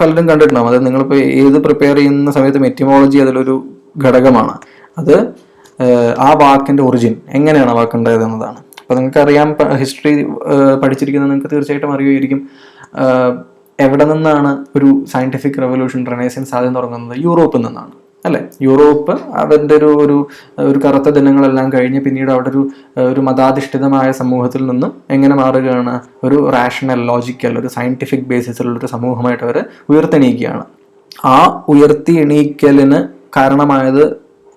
പലരും കണ്ടിട്ടുണ്ടാവും. അത് നിങ്ങളിപ്പോൾ ഏത് പ്രിപ്പയർ ചെയ്യുന്ന സമയത്തും എറ്റിമോളജി അതിലൊരു ഘടകമാണ്. അത് ആ വാക്കിൻ്റെ ഒറിജിൻ എങ്ങനെയാണ് ആ വാക്കുണ്ടായത് എന്നതാണ്. അപ്പോൾ നിങ്ങൾക്കറിയാം, ഹിസ്റ്ററി പഠിച്ചിരിക്കുന്നത് നിങ്ങൾക്ക് തീർച്ചയായിട്ടും അറിയുമായിരിക്കും. എവിടെ നിന്നാണ് ഒരു സയൻറ്റിഫിക് റെവല്യൂഷൻ, റെനൈസൻസ് ആദ്യം തുടങ്ങുന്നത്? യൂറോപ്പിൽ നിന്നാണ് അല്ലേ. യൂറോപ്പ് അവരുടെ ഒരു കറുത്ത ദിനങ്ങളെല്ലാം കഴിഞ്ഞ് പിന്നീട് അവിടെ ഒരു മതാധിഷ്ഠിതമായ സമൂഹത്തിൽ നിന്നും എങ്ങനെ മാറുകയാണ്, ഒരു റാഷണൽ, ലോജിക്കൽ, ഒരു സയൻറ്റിഫിക് ബേസിസിലുള്ളൊരു സമൂഹമായിട്ട് അവർ ഉയർത്തെണീക്കുകയാണ്. ആ ഉയർത്തി എണീക്കലിന് കാരണമായത്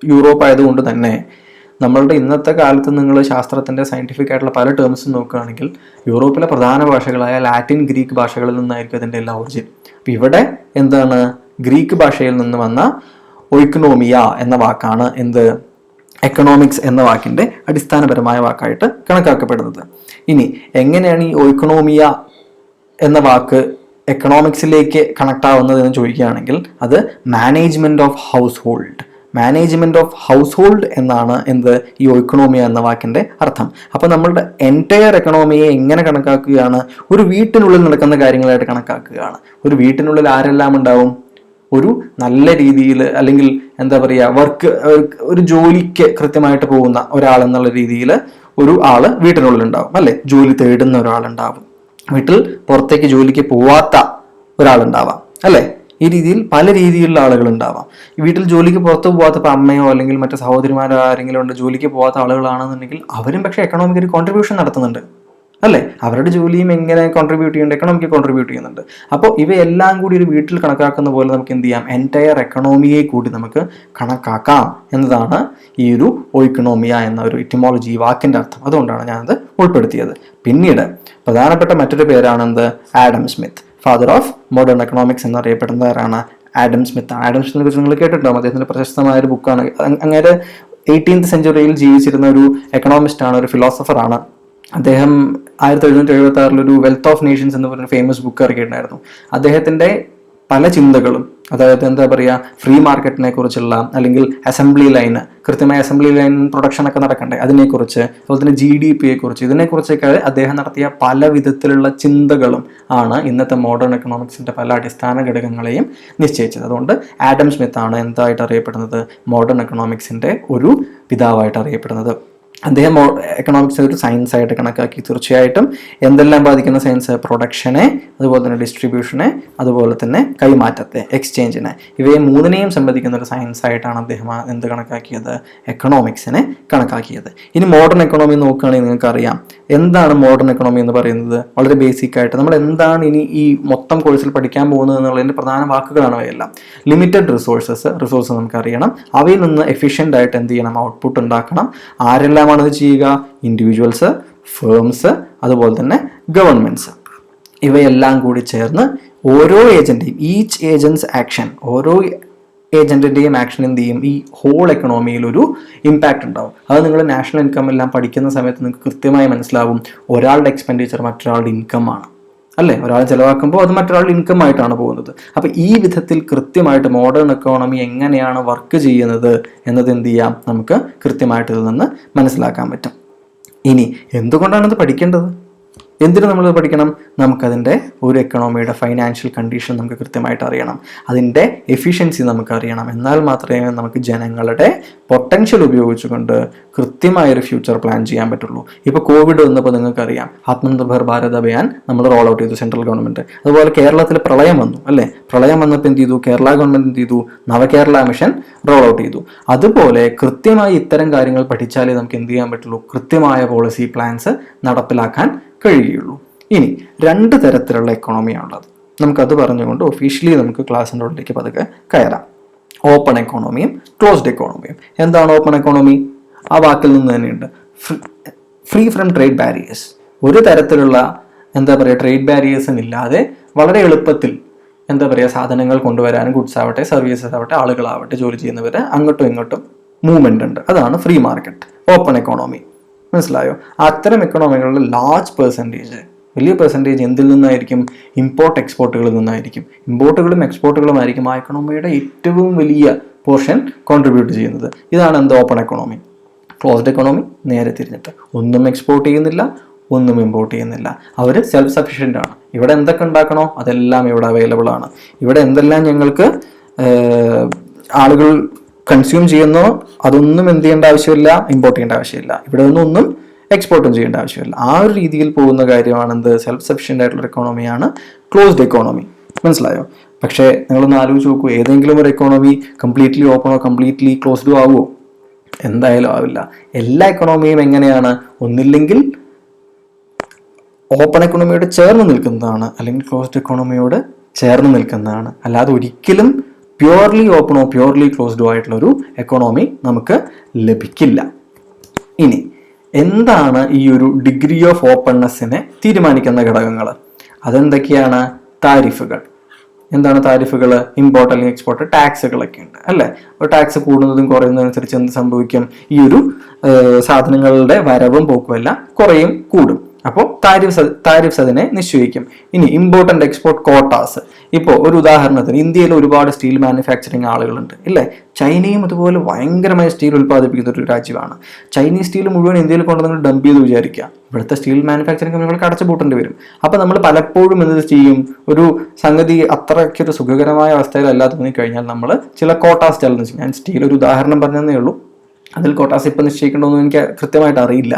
യൂറോപ്പ് ആയതുകൊണ്ട് തന്നെ നമ്മളുടെ ഇന്നത്തെ കാലത്ത് നിങ്ങൾ ശാസ്ത്രത്തിൻ്റെ സയൻറ്റിഫിക് ആയിട്ടുള്ള പല ടേംസും നോക്കുകയാണെങ്കിൽ യൂറോപ്പിലെ പ്രധാന ഭാഷകളായ ലാറ്റിൻ, ഗ്രീക്ക് ഭാഷകളിൽ നിന്നായിരിക്കും അതിൻ്റെ എല്ലാ ഒറിജിൻ. അപ്പം ഇവിടെ എന്താണ്, ഗ്രീക്ക് ഭാഷയിൽ നിന്ന് വന്ന ഒയ്ക്കണോമിയ എന്ന വാക്കാണ് എക്കണോമിക്സ് എന്ന വാക്കിൻ്റെ അടിസ്ഥാനപരമായ വാക്കായിട്ട് കണക്കാക്കപ്പെടുന്നത്. ഇനി എങ്ങനെയാണ് ഈ ഒയ്ക്കണോമിയ എന്ന വാക്ക് എക്കണോമിക്സിലേക്ക് കണക്ട് ആവുന്നതെന്ന് ചോദിക്കുകയാണെങ്കിൽ അത് മാനേജ്മെൻറ്റ് ഓഫ് ഹൗസ് ഹോൾഡ് എന്നാണ് ഈ ഇക്കണോമിയ എന്ന വാക്കിൻ്റെ അർത്ഥം. അപ്പോൾ നമ്മളുടെ എൻറ്റയർ എക്കണോമിയെ എങ്ങനെ കണക്കാക്കുകയാണ്, ഒരു വീട്ടിനുള്ളിൽ നടക്കുന്ന കാര്യങ്ങളായിട്ട് കണക്കാക്കുകയാണ്. ഒരു വീട്ടിനുള്ളിൽ ആരെല്ലാം ഉണ്ടാവും, ഒരു നല്ല രീതിയിൽ അല്ലെങ്കിൽ എന്താ പറയുക ഒരു ജോലിക്ക് കൃത്യമായിട്ട് പോകുന്ന ഒരാൾ എന്നുള്ള രീതിയിൽ ഒരു ആള് വീട്ടിനുള്ളിൽ ഉണ്ടാവും അല്ലെ. ജോലി തേടുന്ന ഒരാളുണ്ടാവും, വീട്ടിൽ പുറത്തേക്ക് ജോലിക്ക് പോവാത്ത ഒരാളുണ്ടാവാം അല്ലെ. ഈ രീതിയിൽ പല രീതിയിലുള്ള ആളുകൾ ഉണ്ടാവാം. ഈ വീട്ടിൽ ജോലിക്ക് പുറത്ത് പോകാത്ത, ഇപ്പോൾ അമ്മയോ അല്ലെങ്കിൽ മറ്റു സഹോദരിമാരോ ആരെങ്കിലും ഉണ്ട് ജോലിക്ക് പോകാത്ത ആളുകളാണെന്നുണ്ടെങ്കിൽ അവരും പക്ഷേ എക്കണോമിക് ഒരു കോൺട്രിബ്യൂഷൻ നടത്തുന്നുണ്ട് അല്ലേ. അവരുടെ ജോലിയും എങ്ങനെ കോൺട്രിബ്യൂട്ട് ചെയ്യുന്നുണ്ട്, എക്കണോമിക്ക് കോൺട്രിബ്യൂട്ട് ചെയ്യുന്നുണ്ട്. അപ്പോൾ ഇവയെല്ലാം കൂടി ഒരു വീട്ടിൽ കണക്കാക്കുന്ന പോലെ നമുക്ക് എന്ത് ചെയ്യാം, എൻറ്റയർ എക്കണോമിയെ കൂടി നമുക്ക് കണക്കാക്കാം എന്നതാണ് ഈ ഒരു ഒയ്ക്കണോമിയ എന്ന ഒരു എറ്റിമോളജി വാക്കിൻ്റെ അർത്ഥം. അതുകൊണ്ടാണ് ഞാനത് ഉൾപ്പെടുത്തിയത്. പിന്നീട് പ്രധാനപ്പെട്ട മറ്റൊരു പേരാണ് Adam Smith, father of modern economics എന്നറിയപ്പെടുന്നവരാണ് ആഡം സ്മിത്ത്. ആഡം സ്മിത്തിനെ കുറിച്ച് നിങ്ങൾ കേട്ടിട്ടുണ്ടാവും. അദ്ദേഹത്തിൻ്റെ പ്രശസ്തമായ ഒരു ബുക്കാണ്. അങ്ങനെ 18th സെഞ്ചുറിയിൽ ജീവിച്ചിരുന്ന ഒരു എക്കണോമിസ്റ്റാണ്, ഒരു ഫിലോസഫറാണ്. അദ്ദേഹം 1776 വെൽത്ത് ഓഫ് നേഷൻസ് എന്ന് പറഞ്ഞ ഫേമസ് ബുക്ക് ഇറക്കിയിട്ടുണ്ടായിരുന്നു. അദ്ദേഹത്തിൻ്റെ പല ചിന്തകളും, അതായത് എന്താ പറയുക, ഫ്രീ മാർക്കറ്റിനെ കുറിച്ചുള്ള അല്ലെങ്കിൽ കൃത്യമായ അസംബ്ലി ലൈൻ പ്രൊഡക്ഷനൊക്കെ നടക്കണ്ടേ, അതിനെക്കുറിച്ച്, അതുപോലെ തന്നെ GDP കുറിച്ച്, ഇതിനെക്കുറിച്ചൊക്കെ അദ്ദേഹം നടത്തിയ പല വിധത്തിലുള്ള ചിന്തകളും ആണ് ഇന്നത്തെ മോഡേൺ എക്കണോമിക്സിൻ്റെ പല അടിസ്ഥാന ഘടകങ്ങളെയും നിശ്ചയിച്ചത്. അതുകൊണ്ട് ആഡം സ്മിത്ത് ആണ് എന്തായിട്ട് അറിയപ്പെടുന്നത്, മോഡേൺ എക്കണോമിക്സിൻ്റെ ഒരു പിതാവായിട്ട് അറിയപ്പെടുന്നത്. അദ്ദേഹം എക്കണോമിക്സ് ഒരു സയൻസ് ആയിട്ട് കണക്കാക്കി. തീർച്ചയായിട്ടും എന്തെല്ലാം ബാധിക്കുന്ന സയൻസ്, പ്രൊഡക്ഷനെ, അതുപോലെ തന്നെ ഡിസ്ട്രിബ്യൂഷനെ, അതുപോലെ തന്നെ കൈമാറ്റത്തെ, എക്സ്ചേഞ്ചിനെ, ഇവയെ മൂന്നിനെയും സംബന്ധിക്കുന്ന ഒരു സയൻസ് ആയിട്ടാണ് അദ്ദേഹം കണക്കാക്കിയത്, എക്കണോമിക്സിനെ കണക്കാക്കിയത്. ഇനി മോഡേൺ എക്കണോമി നോക്കുകയാണെങ്കിൽ നിങ്ങൾക്കറിയാം എന്താണ് മോഡേൺ എക്കണോമി എന്ന് പറയുന്നത്. വളരെ ബേസിക് ആയിട്ട് നമ്മൾ എന്താണ് ഇനി ഈ മൊത്തം കോഴ്സിൽ പഠിക്കാൻ പോകുന്നത് എന്നുള്ളതിൻ്റെ പ്രധാന വാക്കുകളാണ് അവയെല്ലാം. ലിമിറ്റഡ് റിസോഴ്സ് നമുക്കറിയണം. അവയിൽ നിന്ന് എഫിഷ്യൻ്റ് ആയിട്ട് എന്ത് ചെയ്യണം, ഔട്ട്പുട്ട് ഉണ്ടാക്കണം. ആരെല്ലാം ഇത് ചെയ്യുക, ഇൻഡിവിജ്വൽസ്, ഫേംസ്, അതുപോലെ തന്നെ ഗവൺമെന്റ്സ്. ഇവയെല്ലാം കൂടി ചേർന്ന് ഓരോ ഏജന്റെയും, ഈച്ച് ഏജൻസ് ആക്ഷൻ, ഓരോ ഏജന്റിന്റെയും ആക്ഷൻ എന്ത് ചെയ്യും, ഈ ഹോൾ എക്കണോമിയിൽ ഒരു ഇമ്പാക്റ്റ് ഉണ്ടാവും. അത് നിങ്ങൾ നാഷണൽ ഇൻകം എല്ലാം പഠിക്കുന്ന സമയത്ത് നിങ്ങൾക്ക് കൃത്യമായി മനസ്സിലാവും. ഒരാളുടെ എക്സ്പെൻഡിച്ചർ മറ്റൊരാളുടെ ഇൻകം ആണ് അല്ലേ? ഒരാൾ ചിലവാക്കുമ്പോൾ അത് മറ്റൊരാളുടെ ഇൻകം ആയിട്ടാണ് പോകുന്നത്. അപ്പോൾ ഈ വിധത്തിൽ കൃത്യമായിട്ട് മോഡേൺ എക്കോണമി എങ്ങനെയാണ് വർക്ക് ചെയ്യുന്നത് എന്നത് എന്ത് ചെയ്യാം, നമുക്ക് കൃത്യമായിട്ട് ഇതിൽ നിന്ന് മനസ്സിലാക്കാൻ പറ്റും. ഇനി എന്തുകൊണ്ടാണ് ഇത് പഠിക്കേണ്ടത്? എന്തിനു നമ്മൾ പഠിക്കണം? നമുക്കതിൻ്റെ ഒരു എക്കണോമിയുടെ ഫൈനാൻഷ്യൽ കണ്ടീഷൻ നമുക്ക് കൃത്യമായിട്ട് അറിയണം, അതിൻ്റെ എഫിഷ്യൻസി നമുക്ക് അറിയണം. എന്നാൽ മാത്രമേ നമുക്ക് ജനങ്ങളുടെ പൊട്ടൻഷ്യൽ ഉപയോഗിച്ചുകൊണ്ട് കൃത്യമായൊരു ഫ്യൂച്ചർ പ്ലാൻ ചെയ്യാൻ പറ്റുള്ളൂ. ഇപ്പോൾ കോവിഡ് വന്നപ്പോൾ നിങ്ങൾക്കറിയാം, ആത്മനിർഭർ ഭാരത് അഭിയാൻ നമ്മൾ റോൾ ഔട്ട് ചെയ്തു സെൻട്രൽ ഗവൺമെൻറ്. അതുപോലെ കേരളത്തിൽ പ്രളയം വന്നു, അല്ലേ? പ്രളയം വന്നപ്പോൾ എന്ത് ചെയ്തു? കേരള ഗവൺമെൻറ് എന്ത് ചെയ്തു? നവകേരള മിഷൻ റോൾ ഔട്ട് ചെയ്തു. അതുപോലെ കൃത്യമായി ഇത്തരം കാര്യങ്ങൾ പഠിച്ചാലേ നമുക്ക് എന്ത് ചെയ്യാൻ പറ്റുള്ളൂ? കൃത്യമായ പോളിസി പ്ലാൻസ് നടപ്പിലാക്കാൻ കഴിയുള്ളൂ. ഇനി 2 തരത്തിലുള്ള എക്കോണമിയാണുള്ളത്. നമുക്കത് പറഞ്ഞുകൊണ്ട് ഒഫീഷ്യലി നമുക്ക് ക്ലാസ്സിൻ്റെ ഉള്ളിലേക്ക് പതുക്കെ കയറാം. ഓപ്പൺ എക്കോണമിയും ക്ലോസ്ഡ് എക്കോണമിയും. എന്താണ് ഓപ്പൺ എക്കോണമി? ആ വാക്കിൽ നിന്ന് തന്നെയുണ്ട്, ഫ്രീ ഫ്രം ട്രേഡ് ബാരിയേഴ്സ്. ഒരു തരത്തിലുള്ള ട്രേഡ് ബാരിയേഴ്സും ഇല്ലാതെ വളരെ എളുപ്പത്തിൽ സാധനങ്ങൾ കൊണ്ടുവരാനും, ഗുഡ്സ് ആവട്ടെ, സർവീസസ് ആവട്ടെ, ആളുകളാവട്ടെ, ജോലി ചെയ്യുന്നവർ അങ്ങോട്ടും ഇങ്ങോട്ടും മൂവ്മെൻ്റ് ഉണ്ട്. അതാണ് ഫ്രീ മാർക്കറ്റ്, ഓപ്പൺ എക്കോണമി. മനസ്സിലായോ? അത്തരം എക്കണോമികളിൽ ലാർജ് പെർസെൻറ്റേജ്, വലിയ പെർസെൻറ്റേജ് എന്തിൽ നിന്നായിരിക്കും? ഇമ്പോർട്ട് എക്സ്പോർട്ടുകളിൽ നിന്നായിരിക്കും. ഇമ്പോർട്ടുകളും എക്സ്പോർട്ടുകളും ആയിരിക്കും ആ എക്കണോമിയുടെ ഏറ്റവും വലിയ പോർഷൻ കോൺട്രിബ്യൂട്ട് ചെയ്യുന്നത്. ഇതാണ് ഓപ്പൺ എക്കണോമി. ക്ലോസ്ഡ് എക്കണോമി നേരെ തിരിഞ്ഞിട്ട്, ഒന്നും എക്സ്പോർട്ട് ചെയ്യുന്നില്ല, ഒന്നും ഇമ്പോർട്ട് ചെയ്യുന്നില്ല. അവർ സെൽഫ് സഫിഷ്യൻ്റ് ആണ്. ഇവിടെ എന്തൊക്കെ ഉണ്ടാക്കണോ അതെല്ലാം ഇവിടെ അവൈലബിൾ ആണ്. ഇവിടെ എന്തെല്ലാം ഞങ്ങൾക്ക് ആളുകൾ കൺസ്യൂം ചെയ്യുന്നോ അതൊന്നും എന്ത് ചെയ്യേണ്ട ആവശ്യമില്ല, ഇമ്പോർട്ട് ചെയ്യേണ്ട ആവശ്യമില്ല. ഇവിടെ ഒന്നും എക്സ്പോർട്ടും ചെയ്യേണ്ട ആവശ്യമില്ല. ആ ഒരു രീതിയിൽ പോകുന്ന കാര്യമാണ് സെൽഫ് സഫിഷ്യൻ്റ് ആയിട്ടുള്ള എക്കോണമിയാണ് ക്ലോസ്ഡ് എക്കോണമി. മനസ്സിലായോ? പക്ഷേ നിങ്ങളൊന്ന് ആലോചിച്ച് നോക്കൂ, ഏതെങ്കിലും ഒരു എക്കോണമി കംപ്ലീറ്റ്ലി ഓപ്പണോ കംപ്ലീറ്റ്ലി ക്ലോസ്ഡോ ആവുമോ? എന്തായാലും ആവില്ല. എല്ലാ എക്കോണമിയും എങ്ങനെയാണ്? ഒന്നില്ലെങ്കിൽ ഓപ്പൺ എക്കോണമിയോട് ചേർന്ന് നിൽക്കുന്നതാണ്, അല്ലെങ്കിൽ ക്ലോസ്ഡ് എക്കോണമിയോട് ചേർന്ന് നിൽക്കുന്നതാണ്. അല്ലാതെ ഒരിക്കലും പ്യുവർലി ഓപ്പണോ പ്യുവർലി ക്ലോസ്ഡോ ആയിട്ടുള്ള ഒരു എക്കോണമി നമുക്ക് ലഭിക്കില്ല. ഇനി എന്താണ് ഈ ഒരു ഡിഗ്രി ഓഫ് ഓപ്പൺനെസ്സിനെ തീരുമാനിക്കുന്ന ഘടകങ്ങൾ? അതെന്തൊക്കെയാണ്? താരിഫുകൾ. എന്താണ് താരിഫുകൾ? ഇമ്പോർട്ട് അല്ലെങ്കിൽ എക്സ്പോർട്ട് ടാക്സുകളൊക്കെ ഉണ്ട്, അല്ലേ? അപ്പോൾ ടാക്സ് കൂടുന്നതും കുറയുന്നതനുസരിച്ച് എന്ത് സംഭവിക്കും? ഈ ഒരു സാധനങ്ങളുടെ വരവും പോക്കും എല്ലാം കുറയും, കൂടും. അപ്പോൾ താരിഫ്സ് അതിനെ നിശ്ചയിക്കും. ഇനി ഇമ്പോർട്ട് ആൻഡ് എക്സ്പോർട്ട് കോട്ടാസ്. ഇപ്പോൾ ഒരു ഉദാഹരണത്തിന് ഇന്ത്യയിൽ ഒരുപാട് സ്റ്റീൽ മാനുഫാക്ചറിങ് ആളുകളുണ്ട്, ഇല്ലേ? ചൈനയും അതുപോലെ ഭയങ്കരമായ സ്റ്റീൽ ഉൽപ്പാദിപ്പിക്കുന്ന ഒരു രാജ്യമാണ്. ചൈനീസ് സ്റ്റീൽ മുഴുവൻ ഇന്ത്യയിൽ കൊണ്ട് നിങ്ങൾ ഡംപ് ചെയ്ത് വിചാരിക്കുക, ഇവിടുത്തെ സ്റ്റീൽ മാനുഫാക്ചറിങ് കമ്പനികൾക്ക് അടച്ചുപൂട്ടേണ്ടി വരും. അപ്പോൾ നമ്മൾ പലപ്പോഴും എന്ത് ചെയ്യും? ഒരു സംഗതി അത്രയ്ക്കൊരു സുഖകരമായ അവസ്ഥയിലല്ലാതെ തോന്നിക്കഴിഞ്ഞാൽ നമ്മൾ ചില കോട്ടാസ് ചലഞ്ച്, ഞാൻ സ്റ്റീൽ ഒരു ഉദാഹരണം പറഞ്ഞതേ ഉള്ളൂ, അതിൽ കോട്ടാസ് ഇപ്പം നിശ്ചയിക്കേണ്ടതൊന്നും എനിക്ക് കൃത്യമായിട്ട് അറിയില്ല,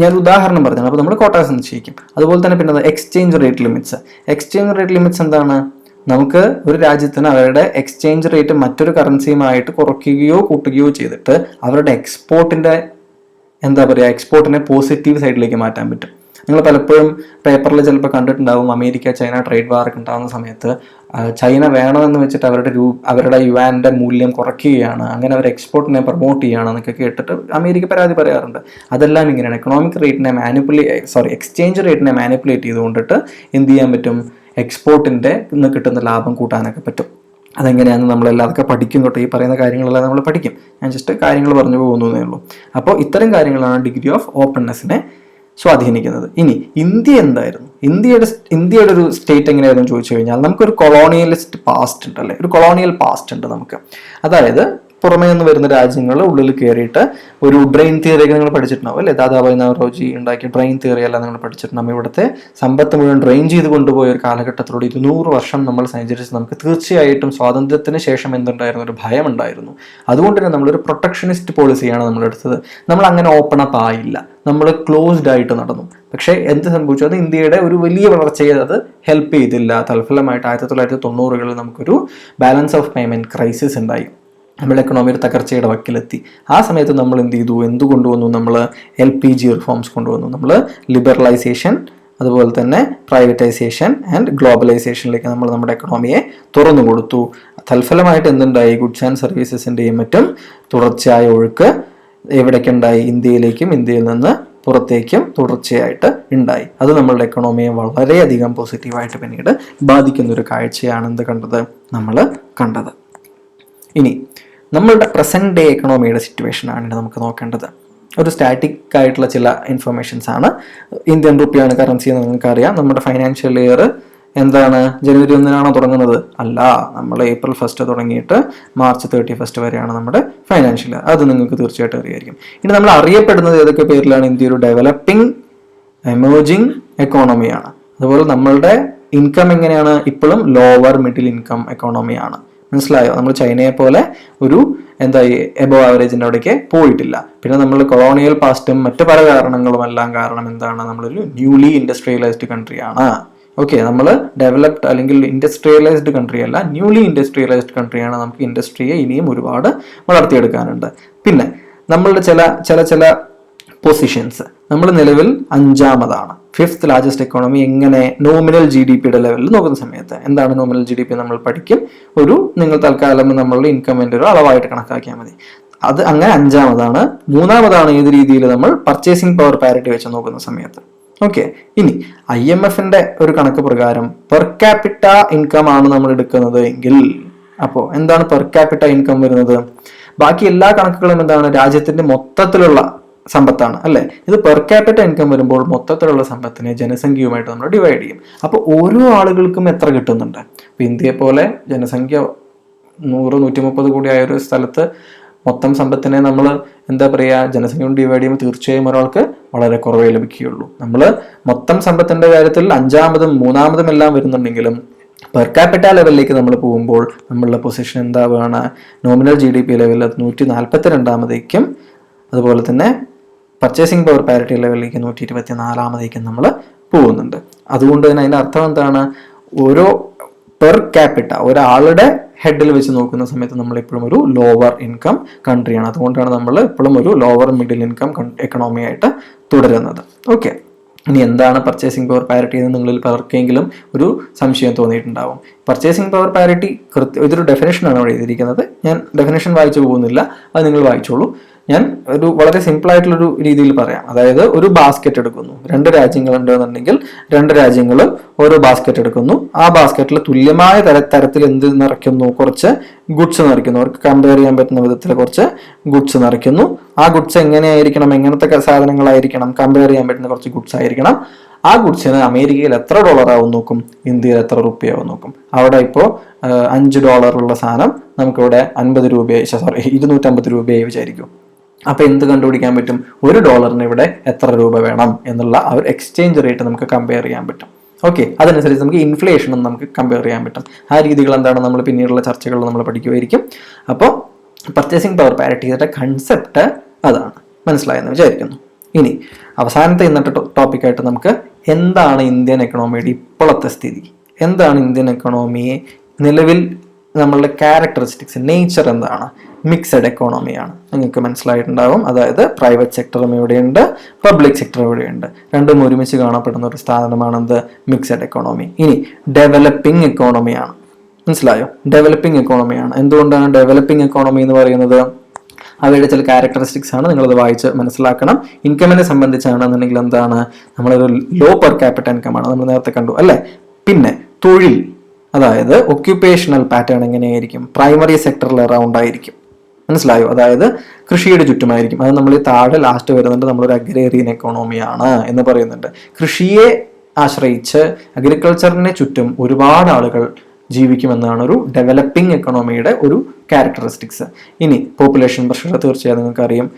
ഞാൻ ഉദാഹരണം പറഞ്ഞാണ്. അപ്പോൾ നമ്മൾ കോട്ടാസ് നിശ്ചയിക്കും. അതുപോലെ തന്നെ പിന്നെ exchange rate limits. Exchange rate limits എന്താണ്? നമുക്ക് ഒരു രാജ്യത്തിന് അവരുടെ എക്സ്ചേഞ്ച് റേറ്റ് മറ്റൊരു കറൻസിയുമായിട്ട് കുറയ്ക്കുകയോ കൂട്ടുകയോ ചെയ്തിട്ട് അവരുടെ എക്സ്പോർട്ടിൻ്റെ എക്സ്പോർട്ടിനെ പോസിറ്റീവ് സൈഡിലേക്ക് മാറ്റാൻ പറ്റും. നിങ്ങൾ പലപ്പോഴും പേപ്പറിൽ ചിലപ്പോൾ കണ്ടിട്ടുണ്ടാവും, അമേരിക്ക ചൈന ട്രേഡ് വാർ ഒക്കെ ഉണ്ടാകുന്ന സമയത്ത് ചൈന വേണമെന്ന് വെച്ചിട്ട് അവരുടെ യുവാൻ്റെ മൂല്യം കുറയ്ക്കുകയാണ്, അങ്ങനെ അവർ എക്സ്പോർട്ടിനെ പ്രൊമോട്ട് ചെയ്യുകയാണ് എന്നൊക്കെ കേട്ടിട്ട് അമേരിക്ക പരാതി പറയാറുണ്ട്. അതെല്ലാം ഇങ്ങനെയാണ്. എക്സ്ചേഞ്ച് റേറ്റിനെ മാനിപ്പുലേറ്റ് ചെയ്തുകൊണ്ടിട്ട് എന്ത് ചെയ്യാൻ പറ്റും? എക്സ്പോർട്ടിൻ്റെ നിന്ന് കിട്ടുന്ന ലാഭം കൂട്ടാനൊക്കെ പറ്റും. അതെങ്ങനെയാണെന്ന് നമ്മളെല്ലാം അതൊക്കെ പഠിക്കും കേട്ടോ. ഈ പറയുന്ന കാര്യങ്ങളെല്ലാം നമ്മൾ പഠിക്കും. ഞാൻ ജസ്റ്റ് കാര്യങ്ങൾ പറഞ്ഞു പോകുന്നതേ ഉള്ളൂ. അപ്പോൾ ഇത്തരം കാര്യങ്ങളാണ് ഡിഗ്രി ഓഫ് ഓപ്പൺനെസ്സിനെ സ്വാധീനിക്കുന്നത്. ഇനി ഇന്ത്യ എന്തായിരുന്നു? ഇന്ത്യയുടെ ഒരു സ്റ്റേറ്റ് എങ്ങനെയായിരുന്നു ചോദിച്ചു കഴിഞ്ഞാൽ, നമുക്കൊരു കൊളോണിയലിസ്റ്റ് പാസ്റ്റ് ഉണ്ട്, അല്ലേ? ഒരു കൊളോണിയൽ പാസ്റ്റ് ഉണ്ട് നമുക്ക്. അതായത് പുറമേ നിന്ന് വരുന്ന രാജ്യങ്ങൾ ഉള്ളിൽ കയറിയിട്ട് ഒരു ഡ്രെയിൻ തിയറി ഒക്കെ നിങ്ങൾ പഠിച്ചിട്ടുണ്ടാവും, അല്ലേ? ദാദാഭായ് നവറോജി ഉണ്ടാക്കിയ ഡ്രെയിൻ തിയറി എല്ലാം നിങ്ങൾ പഠിച്ചിട്ടുണ്ടാവും. ഇവിടുത്തെ സമ്പത്ത് മുഴുവൻ ഡ്രെയിൻ ചെയ്ത് കൊണ്ടുപോയ ഒരു കാലഘട്ടത്തിലൂടെ 200 വർഷം നമ്മൾ സഞ്ചരിച്ച് നമുക്ക് തീർച്ചയായിട്ടും സ്വാതന്ത്ര്യത്തിന് ശേഷം എന്തുണ്ടായിരുന്നു? ഒരു ഭയം ഉണ്ടായിരുന്നു. അതുകൊണ്ട് തന്നെ നമ്മളൊരു പ്രൊട്ടക്ഷനിസ്റ്റ് പോളിസിയാണ് നമ്മൾ എടുത്തത്. നമ്മൾ അങ്ങനെ ഓപ്പൺ അപ്പ് ആയില്ല, നമ്മൾ ക്ലോസ്ഡ് ആയിട്ട് നടന്നു. പക്ഷേ എന്ത് സംഭവിച്ചു? അത് ഇന്ത്യയുടെ ഒരു വലിയ വളർച്ചയെ അത് ഹെൽപ്പ് ചെയ്തില്ല. തൽഫലമായിട്ട് 1990-കളിൽ നമുക്കൊരു ബാലൻസ് ഓഫ് പേയ്മെന്റ് ക്രൈസിസ് ഉണ്ടായി. നമ്മുടെ എക്കണോമി ഒരു തകർച്ചയുടെ വക്കിലെത്തി. ആ സമയത്ത് നമ്മൾ എന്ത് ചെയ്തു? എന്ത് കൊണ്ടുവന്നു? നമ്മൾ LPG റിഫോംസ് കൊണ്ടുവന്നു. നമ്മൾ ലിബറലൈസേഷൻ, അതുപോലെ തന്നെ പ്രൈവറ്റൈസേഷൻ ആൻഡ് ഗ്ലോബലൈസേഷനിലേക്ക് നമ്മൾ നമ്മുടെ എക്കണോമിയെ തുറന്നു കൊടുത്തു. തൽഫലമായിട്ട് എന്തുണ്ടായി? ഗുഡ്സ് ആൻഡ് സർവീസസിൻ്റെയും മറ്റും തുടർച്ചയായ ഒഴുക്ക് എവിടേക്കുണ്ടായി? ഇന്ത്യയിലേക്കും ഇന്ത്യയിൽ നിന്ന് പുറത്തേക്കും തുടർച്ചയായിട്ട് ഉണ്ടായി. അത് നമ്മളുടെ എക്കണോമിയെ വളരെയധികം പോസിറ്റീവായിട്ട് പിന്നീട് ബാധിക്കുന്ന ഒരു കാഴ്ചയാണ് നമ്മൾ കണ്ടത്. ഇനി നമ്മളുടെ പ്രസന്റ് ഡേ എക്കണോമിയുടെ സിറ്റുവേഷൻ ആണ് നമുക്ക് നോക്കേണ്ടത്. ഒരു സ്റ്റാറ്റിക് ആയിട്ടുള്ള ചില ഇൻഫർമേഷൻസ് ആണ്. ഇന്ത്യൻ റുപ്പിയാണ് കറൻസി എന്ന് നിങ്ങൾക്ക് അറിയാം. നമ്മുടെ ഫൈനാൻഷ്യൽ ഇയർ എന്താണ്, ജനുവരി 1 തുടങ്ങുന്നത്? അല്ല, നമ്മൾ April 1 തുടങ്ങിയിട്ട് March 31 വരെയാണ് നമ്മുടെ ഫൈനാൻഷ്യൽ ഇയർ. അത് നിങ്ങൾക്ക് തീർച്ചയായിട്ടും അറിയായിരിക്കും. ഇനി നമ്മൾ അറിയപ്പെടുന്നത് ഏതൊക്കെ പേരിലാണ്? ഇന്ത്യ ഒരു ഡെവലപ്പിംഗ് എമേർജിംഗ് എക്കോണമിയാണ്. അതുപോലെ നമ്മളുടെ ഇൻകം എങ്ങനെയാണ്? ഇപ്പോഴും ലോവർ മിഡിൽ ഇൻകം എക്കോണമിയാണ്. മനസ്സിലായോ? നമ്മൾ ചൈനയെ പോലെ ഒരു എബോ ആവറേജിന്റെ അവിടേക്ക് പോയിട്ടില്ല. പിന്നെ നമ്മൾ കൊളോണിയൽ പാസ്റ്റും മറ്റു പല കാരണങ്ങളും എല്ലാം കാരണം എന്താണ്, നമ്മളൊരു ന്യൂലി ഇൻഡസ്ട്രിയലൈസ്ഡ് കൺട്രിയാണ്. ഓക്കെ, നമ്മൾ ഡെവലപ്ഡ് അല്ലെങ്കിൽ ഇൻഡസ്ട്രിയലൈസ്ഡ് കൺട്രി അല്ല, ന്യൂലി ഇൻഡസ്ട്രിയലൈസ്ഡ് കൺട്രിയാണ്. നമുക്ക് ഇൻഡസ്ട്രിയെ ഇനിയും ഒരുപാട് വളർത്തിയെടുക്കാനുണ്ട്. പിന്നെ നമ്മളുടെ ചില പൊസിഷൻസ്, നമ്മൾ നിലവിൽ 5ാമതാണ്, 5th ലാർജസ്റ്റ് എക്കോണമി. എങ്ങനെ? നോമിനൽ GDP ലെവലിൽ നോക്കുന്ന സമയത്ത് എന്താണ് നോമിനൽ GDP നമ്മൾ പഠിക്കും. നിങ്ങൾ തൽക്കാലം നമ്മളുടെ ഇൻകമിന്റെ ഒരു അളവായിട്ട് കണക്കാക്കിയാൽ മതി. അത് അങ്ങനെ 5ാമതാണ്. 3ാമതാണ് ഏത് രീതിയിൽ? നമ്മൾ പർച്ചേസിംഗ് പവർ പാരിറ്റി വെച്ച് നോക്കുന്ന സമയത്ത്. ഓക്കെ, ഇനി IMFന്റെ ഒരു കണക്ക് പ്രകാരം പെർ ക്യാപിറ്റ ഇൻകം ആണ് നമ്മൾ എടുക്കുന്നത് എങ്കിൽ, അപ്പോൾ എന്താണ് പെർ ക്യാപിറ്റ ഇൻകം വരുന്നത്? ബാക്കി എല്ലാ കണക്കുകളും എന്താണ്? രാജ്യത്തിന്റെ മൊത്തത്തിലുള്ള സമ്പത്താണ് അല്ലെ. ഇത് പെർ ക്യാപിറ്റ ഇൻകം വരുമ്പോൾ മൊത്തത്തിലുള്ള സമ്പത്തിനെ ജനസംഖ്യയുമായിട്ട് നമ്മൾ ഡിവൈഡ് ചെയ്യും. അപ്പോൾ ഓരോ ആളുകൾക്കും എത്ര കിട്ടുന്നുണ്ട്? ഇപ്പൊ ഇന്ത്യയെ പോലെ ജനസംഖ്യ 100-130 കോടി ആയ ഒരു സ്ഥലത്ത് മൊത്തം സമ്പത്തിനെ നമ്മൾ ജനസംഖ്യ കൊണ്ട് ഡിവൈഡ് ചെയ്യുമ്പോൾ തീർച്ചയായും ഒരാൾക്ക് വളരെ കുറവേ ലഭിക്കുകയുള്ളൂ. നമ്മൾ മൊത്തം സമ്പത്തിന്റെ കാര്യത്തിൽ 5ാമതും 3ാമതും എല്ലാം വരുന്നുണ്ടെങ്കിലും പെർ ക്യാപിറ്റ ലെവലിലേക്ക് നമ്മൾ പോകുമ്പോൾ നമ്മളുടെ പൊസിഷൻ എന്താവുകയാണ്? നോമിനൽ GDP ലെവലിൽ 142ാമതേക്കും അതുപോലെ തന്നെ പർച്ചേസിംഗ് പവർ പാരിറ്റി ലെവലിലേക്ക് 124ാമതേക്കും നമ്മൾ പോകുന്നുണ്ട്. അതുകൊണ്ട് തന്നെ അതിന്റെ അർത്ഥം എന്താണ്? ഓരോ പെർ ക്യാപിറ്റ ഒരാളുടെ ഹെഡിൽ വെച്ച് നോക്കുന്ന സമയത്ത് നമ്മൾ എപ്പോഴും ഒരു ലോവർ ഇൻകം കൺട്രിയാണ്. അതുകൊണ്ടാണ് നമ്മൾ എപ്പോഴും ഒരു ലോവർ മിഡിൽ ഇൻകം എക്കണോമി ആയിട്ട് തുടരുന്നത്. ഓക്കെ, ഇനി എന്താണ് പർച്ചേസിംഗ് പവർ പാരിറ്റി എന്ന് നിങ്ങളിൽ പലർക്കെങ്കിലും ഒരു സംശയം തോന്നിയിട്ടുണ്ടാവും. പർച്ചേസിംഗ് പവർ പാരിറ്റി ഇതൊരു ഡെഫിനേഷനാണ് അവിടെ എഴുതിയിരിക്കുന്നത്. ഞാൻ ഡെഫിനേഷൻ വായിച്ചു പോകുന്നില്ല, അത് നിങ്ങൾ വായിച്ചോളൂ. ഞാൻ ഒരു വളരെ സിമ്പിൾ ആയിട്ടുള്ളൊരു രീതിയിൽ പറയാം. അതായത് ഒരു ബാസ്ക്കറ്റ് എടുക്കുന്നു, 2 രാജ്യങ്ങളുണ്ട് എന്നുണ്ടെങ്കിൽ 2 രാജ്യങ്ങൾ ഓരോ ബാസ്ക്കറ്റ് എടുക്കുന്നു. ആ ബാസ്ക്കറ്റിൽ തുല്യമായ തരത്തിൽ എന്ത് നിറയ്ക്കുന്നു? കുറച്ച് ഗുഡ്സ് നിറയ്ക്കുന്നു. അവർക്ക് കമ്പയർ ചെയ്യാൻ പറ്റുന്ന വിധത്തിൽ കുറച്ച് ഗുഡ്സ് നിറയ്ക്കുന്നു. ആ ഗുഡ്സ് എങ്ങനെയായിരിക്കണം? എങ്ങനത്തെ സാധനങ്ങളായിരിക്കണം? കമ്പയർ ചെയ്യാൻ പറ്റുന്ന കുറച്ച് ഗുഡ്സ് ആയിരിക്കണം. ആ ഗുഡ്സിന് അമേരിക്കയിൽ എത്ര ഡോളറാവും നോക്കും, ഇന്ത്യയിൽ എത്ര റുപ്യയാവും നോക്കും. അവിടെ ഇപ്പോൾ $5 സാധനം നമുക്കിവിടെ 50 രൂപയായി, 250 രൂപയായി വിചാരിക്കും. അപ്പൊ എന്ത് കണ്ടുപിടിക്കാൻ പറ്റും? $1 ഇവിടെ എത്ര രൂപ വേണം എന്നുള്ള ആ ഒരു എക്സ്ചേഞ്ച് റേറ്റ് നമുക്ക് കമ്പയർ ചെയ്യാൻ പറ്റും. ഓക്കെ, അതനുസരിച്ച് നമുക്ക് ഇൻഫ്ലേഷനും നമുക്ക് കമ്പയർ ചെയ്യാൻ പറ്റും. ആ രീതികൾ എന്താണ് നമ്മൾ പിന്നീടുള്ള ചർച്ചകളിൽ നമ്മൾ പഠിക്കുമായിരിക്കും. അപ്പോൾ പർച്ചേസിംഗ് പവർ പാരിറ്റിയുടെ കൺസെപ്റ്റ് അതാണ്. മനസ്സിലായെന്ന് വിചാരിക്കുന്നു. ഇനി അവസാനത്തെ ഇന്നത്തെ ടോപ്പിക്കായിട്ട് നമുക്ക് എന്താണ് ഇന്ത്യൻ എക്കണോമിയുടെ ഇപ്പോഴത്തെ സ്ഥിതി, എന്താണ് ഇന്ത്യൻ എക്കണോമിയെ നിലവിൽ നമ്മളുടെ ക്യാരക്ടറിസ്റ്റിക്സ്, നേച്ചർ എന്താണ്? മിക്സഡ് എക്കോണമിയാണ്. നിങ്ങൾക്ക് മനസ്സിലായിട്ടുണ്ടാവും. അതായത് പ്രൈവറ്റ് സെക്ടറും ഇവിടെയുണ്ട്, പബ്ലിക് സെക്ടർ ഇവിടെയുണ്ട്. രണ്ടും ഒരുമിച്ച് കാണപ്പെടുന്ന ഒരു സ്ഥാനമാണ് എന്ത്? Mixed economy. ഇനി ഡെവലപ്പിംഗ് എക്കോണമിയാണ്. മനസ്സിലായോ? ഡെവലപ്പിംഗ് എക്കോണമിയാണ്. എന്തുകൊണ്ടാണ് ഡെവലപ്പിംഗ് എക്കോണമി എന്ന് പറയുന്നത്? അവയുടെ ചില ക്യാരക്ടറിസ്റ്റിക്സ് ആണ്, നിങ്ങളത് വായിച്ച് മനസ്സിലാക്കണം. ഇൻകമിനെ സംബന്ധിച്ചാണെന്നുണ്ടെങ്കിൽ എന്താണ്? നമ്മളൊരു ലോ പെർ ക്യാപിറ്റ ഇൻകമാണ്, നമ്മൾ നേരത്തെ കണ്ടു അല്ലേ. പിന്നെ തൊഴിൽ, അതായത് ഒക്യുപ്പേഷണൽ പാറ്റേൺ എങ്ങനെയായിരിക്കും? പ്രൈമറി സെക്ടറിൽ അറൗണ്ട് ആയിരിക്കും. മനസ്സിലായോ? അതായത് കൃഷിയുടെ ചുറ്റുമായിരിക്കും. അത് നമ്മൾ താഴെ ലാസ്റ്റ് വരുന്നുണ്ട്, നമ്മളൊരു അഗ്രേറിയൻ എക്കോണമിയാണ് എന്ന് പറയുന്നുണ്ട്. കൃഷിയെ ആശ്രയിച്ച് അഗ്രികൾച്ചറിനെ ചുറ്റും ഒരുപാട് ആളുകൾ ജീവിക്കുമെന്നാണ് ഒരു ഡെവലപ്പിംഗ് എക്കണോമിയുടെ ഒരു ക്യാരക്ടറിസ്റ്റിക്സ്. ഇനി പോപ്പുലേഷൻ പ്രഷർ തീർച്ചയായും നിങ്ങൾക്കറിയാം.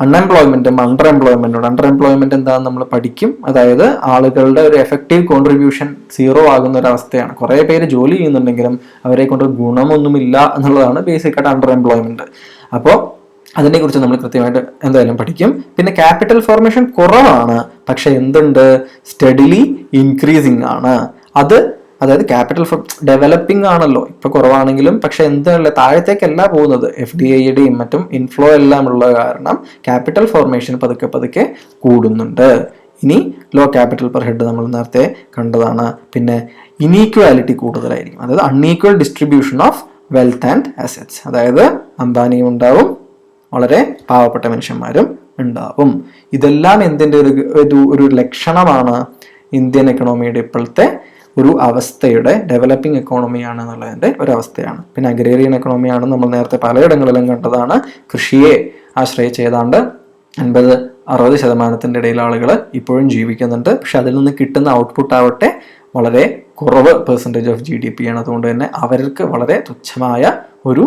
അൺഎംപ്ലോയ്മെന്റും അണ്ടർഎംപ്ലോയ്മെന്റ് എന്താണെന്ന് നമ്മൾ പഠിക്കും. അതായത് ആളുകളുടെ ഒരു എഫക്റ്റീവ് കോൺട്രിബ്യൂഷൻ 0 ആകുന്ന ഒരു അവസ്ഥയാണ്. കുറേ പേര് ജോലി ചെയ്യുന്നുണ്ടെങ്കിലും അവരെ കൊണ്ട് ഗുണമൊന്നുമില്ല എന്നുള്ളതാണ് ബേസിക്കായിട്ട് അണ്ടർഎംപ്ലോയ്മെന്റ്. അപ്പോൾ അതിനെക്കുറിച്ച് നമ്മൾ കൃത്യമായിട്ട് എന്തായാലും പഠിക്കും. പിന്നെ ക്യാപിറ്റൽ ഫോർമേഷൻ കുറവാണ്, പക്ഷെ എന്തുണ്ട്? സ്റ്റഡിലി ഇൻക്രീസിങ് ആണ്. അതായത് ക്യാപിറ്റൽ ഡെവലപ്പിംഗ് ആണല്ലോ, ഇപ്പൊ കുറവാണെങ്കിലും പക്ഷെ എന്താണല്ലേ താഴത്തേക്കല്ല പോകുന്നത്. FDIയുടെയും മറ്റും ഇൻഫ്ലോ എല്ലാം ഉള്ള കാരണം ക്യാപിറ്റൽ ഫോർമേഷൻ പതുക്കെ കൂടുന്നുണ്ട്. ഇനി ലോ ക്യാപിറ്റൽ പെർ ഹെഡ് നമ്മൾ നേരത്തെ കണ്ടതാണ്. പിന്നെ ഇനീക്വാലിറ്റി കൂടുതലായിരിക്കും, അതായത് unequal distribution of wealth and assets. അതായത് അംബാനിയും ഉണ്ടാവും, വളരെ പാവപ്പെട്ട മനുഷ്യന്മാരും ഉണ്ടാവും. ഇതെല്ലാം എന്തിൻ്റെ ഒരു ലക്ഷണമാണ്? ഇന്ത്യൻ എക്കണോമിയുടെ ഇപ്പോഴത്തെ ഒരു അവസ്ഥയുടെ ഡെവലപ്പിംഗ് എക്കോണമിയാണ് എന്നുള്ളതിൻ്റെ ഒരവസ്ഥയാണ്. പിന്നെ അഗ്രേറിയൻ എക്കണോമിയാണ് നമ്മൾ നേരത്തെ പലയിടങ്ങളിലും കണ്ടതാണ്. കൃഷിയെ ആശ്രയിച്ച് ഏതാണ്ട് 50-60% ഇടയിൽ ആളുകൾ ഇപ്പോഴും ജീവിക്കുന്നുണ്ട്. പക്ഷെ അതിൽ നിന്ന് കിട്ടുന്ന ഔട്ട്പുട്ട് ആവട്ടെ വളരെ കുറവ് പെർസെൻറ്റേജ് ഓഫ് GDP ആണ്. അതുകൊണ്ട് തന്നെ അവർക്ക് വളരെ തുച്ഛമായ ഒരു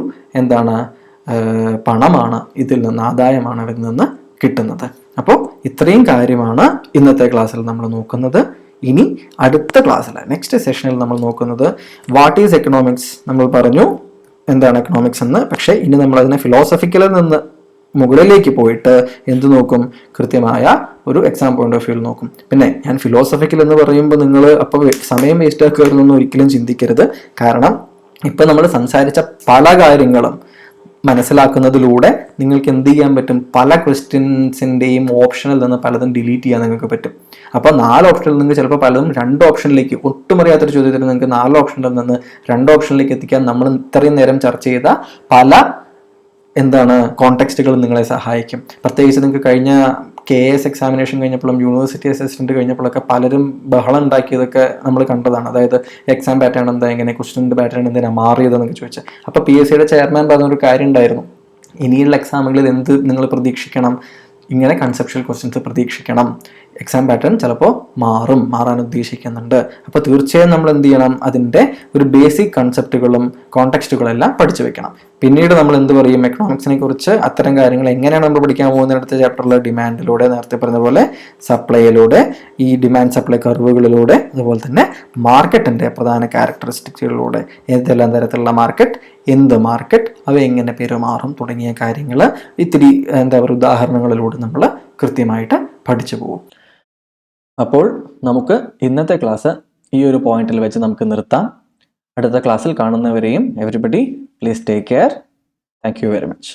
പണമാണ് ഇതിൽ നിന്ന്, ആദായമാണ് ഇതിൽ നിന്ന് കിട്ടുന്നത്. അപ്പോൾ ഇത്രയും കാര്യമാണ് ഇന്നത്തെ ക്ലാസ്സിൽ നമ്മൾ നോക്കുന്നത്. ഇനി അടുത്ത ക്ലാസ്സിൽ, നെക്സ്റ്റ് സെഷനിൽ നമ്മൾ നോക്കുന്നത് വാട്ട് ഈസ് എക്കണോമിക്സ്. നമ്മൾ പറഞ്ഞു എന്താണ് എക്കണോമിക്സ് എന്ന്. പക്ഷേ ഇനി നമ്മൾ അതിനെ ഫിലോസഫിക്കലിൽ നിന്ന് മുകളിലേക്ക് പോയിട്ട് എന്ത് നോക്കും? കൃത്യമായ ഒരു എക്സാം പോയിന്റ് ഓഫ് വ്യൂവിൽ നോക്കും. പിന്നെ ഞാൻ ഫിലോസഫിക്കൽ എന്ന് പറയുമ്പോൾ നിങ്ങൾ അപ്പോൾ സമയം വേസ്റ്റ് ആക്കരുതെന്നൊന്നും ഒരിക്കലും ചിന്തിക്കരുത്. കാരണം ഇപ്പം നമ്മൾ സംസാരിച്ച പല കാര്യങ്ങളും മനസ്സിലാക്കുന്നതിലൂടെ നിങ്ങൾക്ക് എന്ത് ചെയ്യാൻ പറ്റും? പല ക്വസ്റ്റ്യൻസിൻ്റെയും ഓപ്ഷനിൽ നിന്ന് പലതും ഡിലീറ്റ് ചെയ്യാൻ നിങ്ങൾക്ക് പറ്റും. അപ്പോൾ 4 ഓപ്ഷനിൽ നിങ്ങൾക്ക് ചിലപ്പോൾ പലതും 2 ഓപ്ഷനിലേക്ക്, ഒട്ടും അറിയാത്തൊരു ചോദ്യത്തിന് നിങ്ങൾക്ക് 4 ഓപ്ഷനിൽ നിന്ന് 2 ഓപ്ഷനിലേക്ക് എത്തിക്കാൻ നമ്മൾ ഇത്രയും നേരം ചർച്ച ചെയ്ത പല കോണ്ടെക്സ്റ്റുകൾ നിങ്ങളെ സഹായിക്കും. പ്രത്യേകിച്ച് നിങ്ങൾക്ക് കഴിഞ്ഞ KS എക്സാമിനേഷൻ കഴിഞ്ഞപ്പോഴും യൂണിവേഴ്സിറ്റി അസിസ്റ്റന്റ് കഴിഞ്ഞപ്പോഴൊക്കെ പലരും ബഹളം ഉണ്ടാക്കിയതൊക്കെ നമ്മൾ കണ്ടതാണ്. അതായത് എക്സാം പാറ്റേൺ എന്താ, എങ്ങനെ ക്വസ്റ്റ്യൻ്റെ പാറ്റേൺ എന്തിനാണ് മാറിയതെന്നൊക്കെ ചോദിച്ചാൽ, അപ്പോൾ PSCയുടെ ചെയർമാൻ പറഞ്ഞൊരു കാര്യം ഉണ്ടായിരുന്നു, ഇനിയുള്ള എക്സാമുകളിൽ എന്ത് നിങ്ങൾ പ്രതീക്ഷിക്കണം? ഇങ്ങനെ കൺസെപ്ച്വൽ ക്വസ്റ്റ്യൻസ് പ്രതീക്ഷിക്കണം. എക്സാം പാറ്റേൺ ചിലപ്പോൾ മാറാൻ ഉദ്ദേശിക്കുന്നുണ്ട്. അപ്പോൾ തീർച്ചയായും നമ്മൾ എന്ത് ചെയ്യണം? അതിൻ്റെ ഒരു ബേസിക് കൺസെപ്റ്റുകളും കോണ്ടെക്സ്റ്റുകളെല്ലാം പഠിച്ചു വെക്കണം. പിന്നീട് നമ്മൾ എന്ത് പറയും? എക്കണോമിക്സിനെ കുറിച്ച് അത്തരം കാര്യങ്ങൾ എങ്ങനെയാണ് നമ്മൾ പഠിക്കാൻ പോകുന്ന അടുത്ത ചാപ്റ്ററിൽ ഡിമാൻഡിലൂടെ, നേരത്തെ പറഞ്ഞ പോലെ സപ്ലൈയിലൂടെ, ഈ ഡിമാൻഡ് സപ്ലൈ കർവുകളിലൂടെ, അതുപോലെ തന്നെ മാർക്കറ്റിൻ്റെ പ്രധാന ക്യാരക്ടറിസ്റ്റിക്സുകളിലൂടെ, ഏതെല്ലാം തരത്തിലുള്ള മാർക്കറ്റ്, എന്ത് മാർക്കറ്റ്, അവ എങ്ങനെ പെരുമാറും തുടങ്ങിയ കാര്യങ്ങൾ ഇത്തിരി ഉദാഹരണങ്ങളിലൂടെ നമ്മൾ കൃത്യമായിട്ട് പഠിച്ചു പോകും. അപ്പോൾ നമുക്ക് ഇന്നത്തെ ക്ലാസ് ഈ ഒരു പോയിന്റിൽ വെച്ച് നമുക്ക് നിർത്താം. അടുത്ത ക്ലാസ്സിൽ കാണുന്നവരെയും everybody please take care. Thank you very much.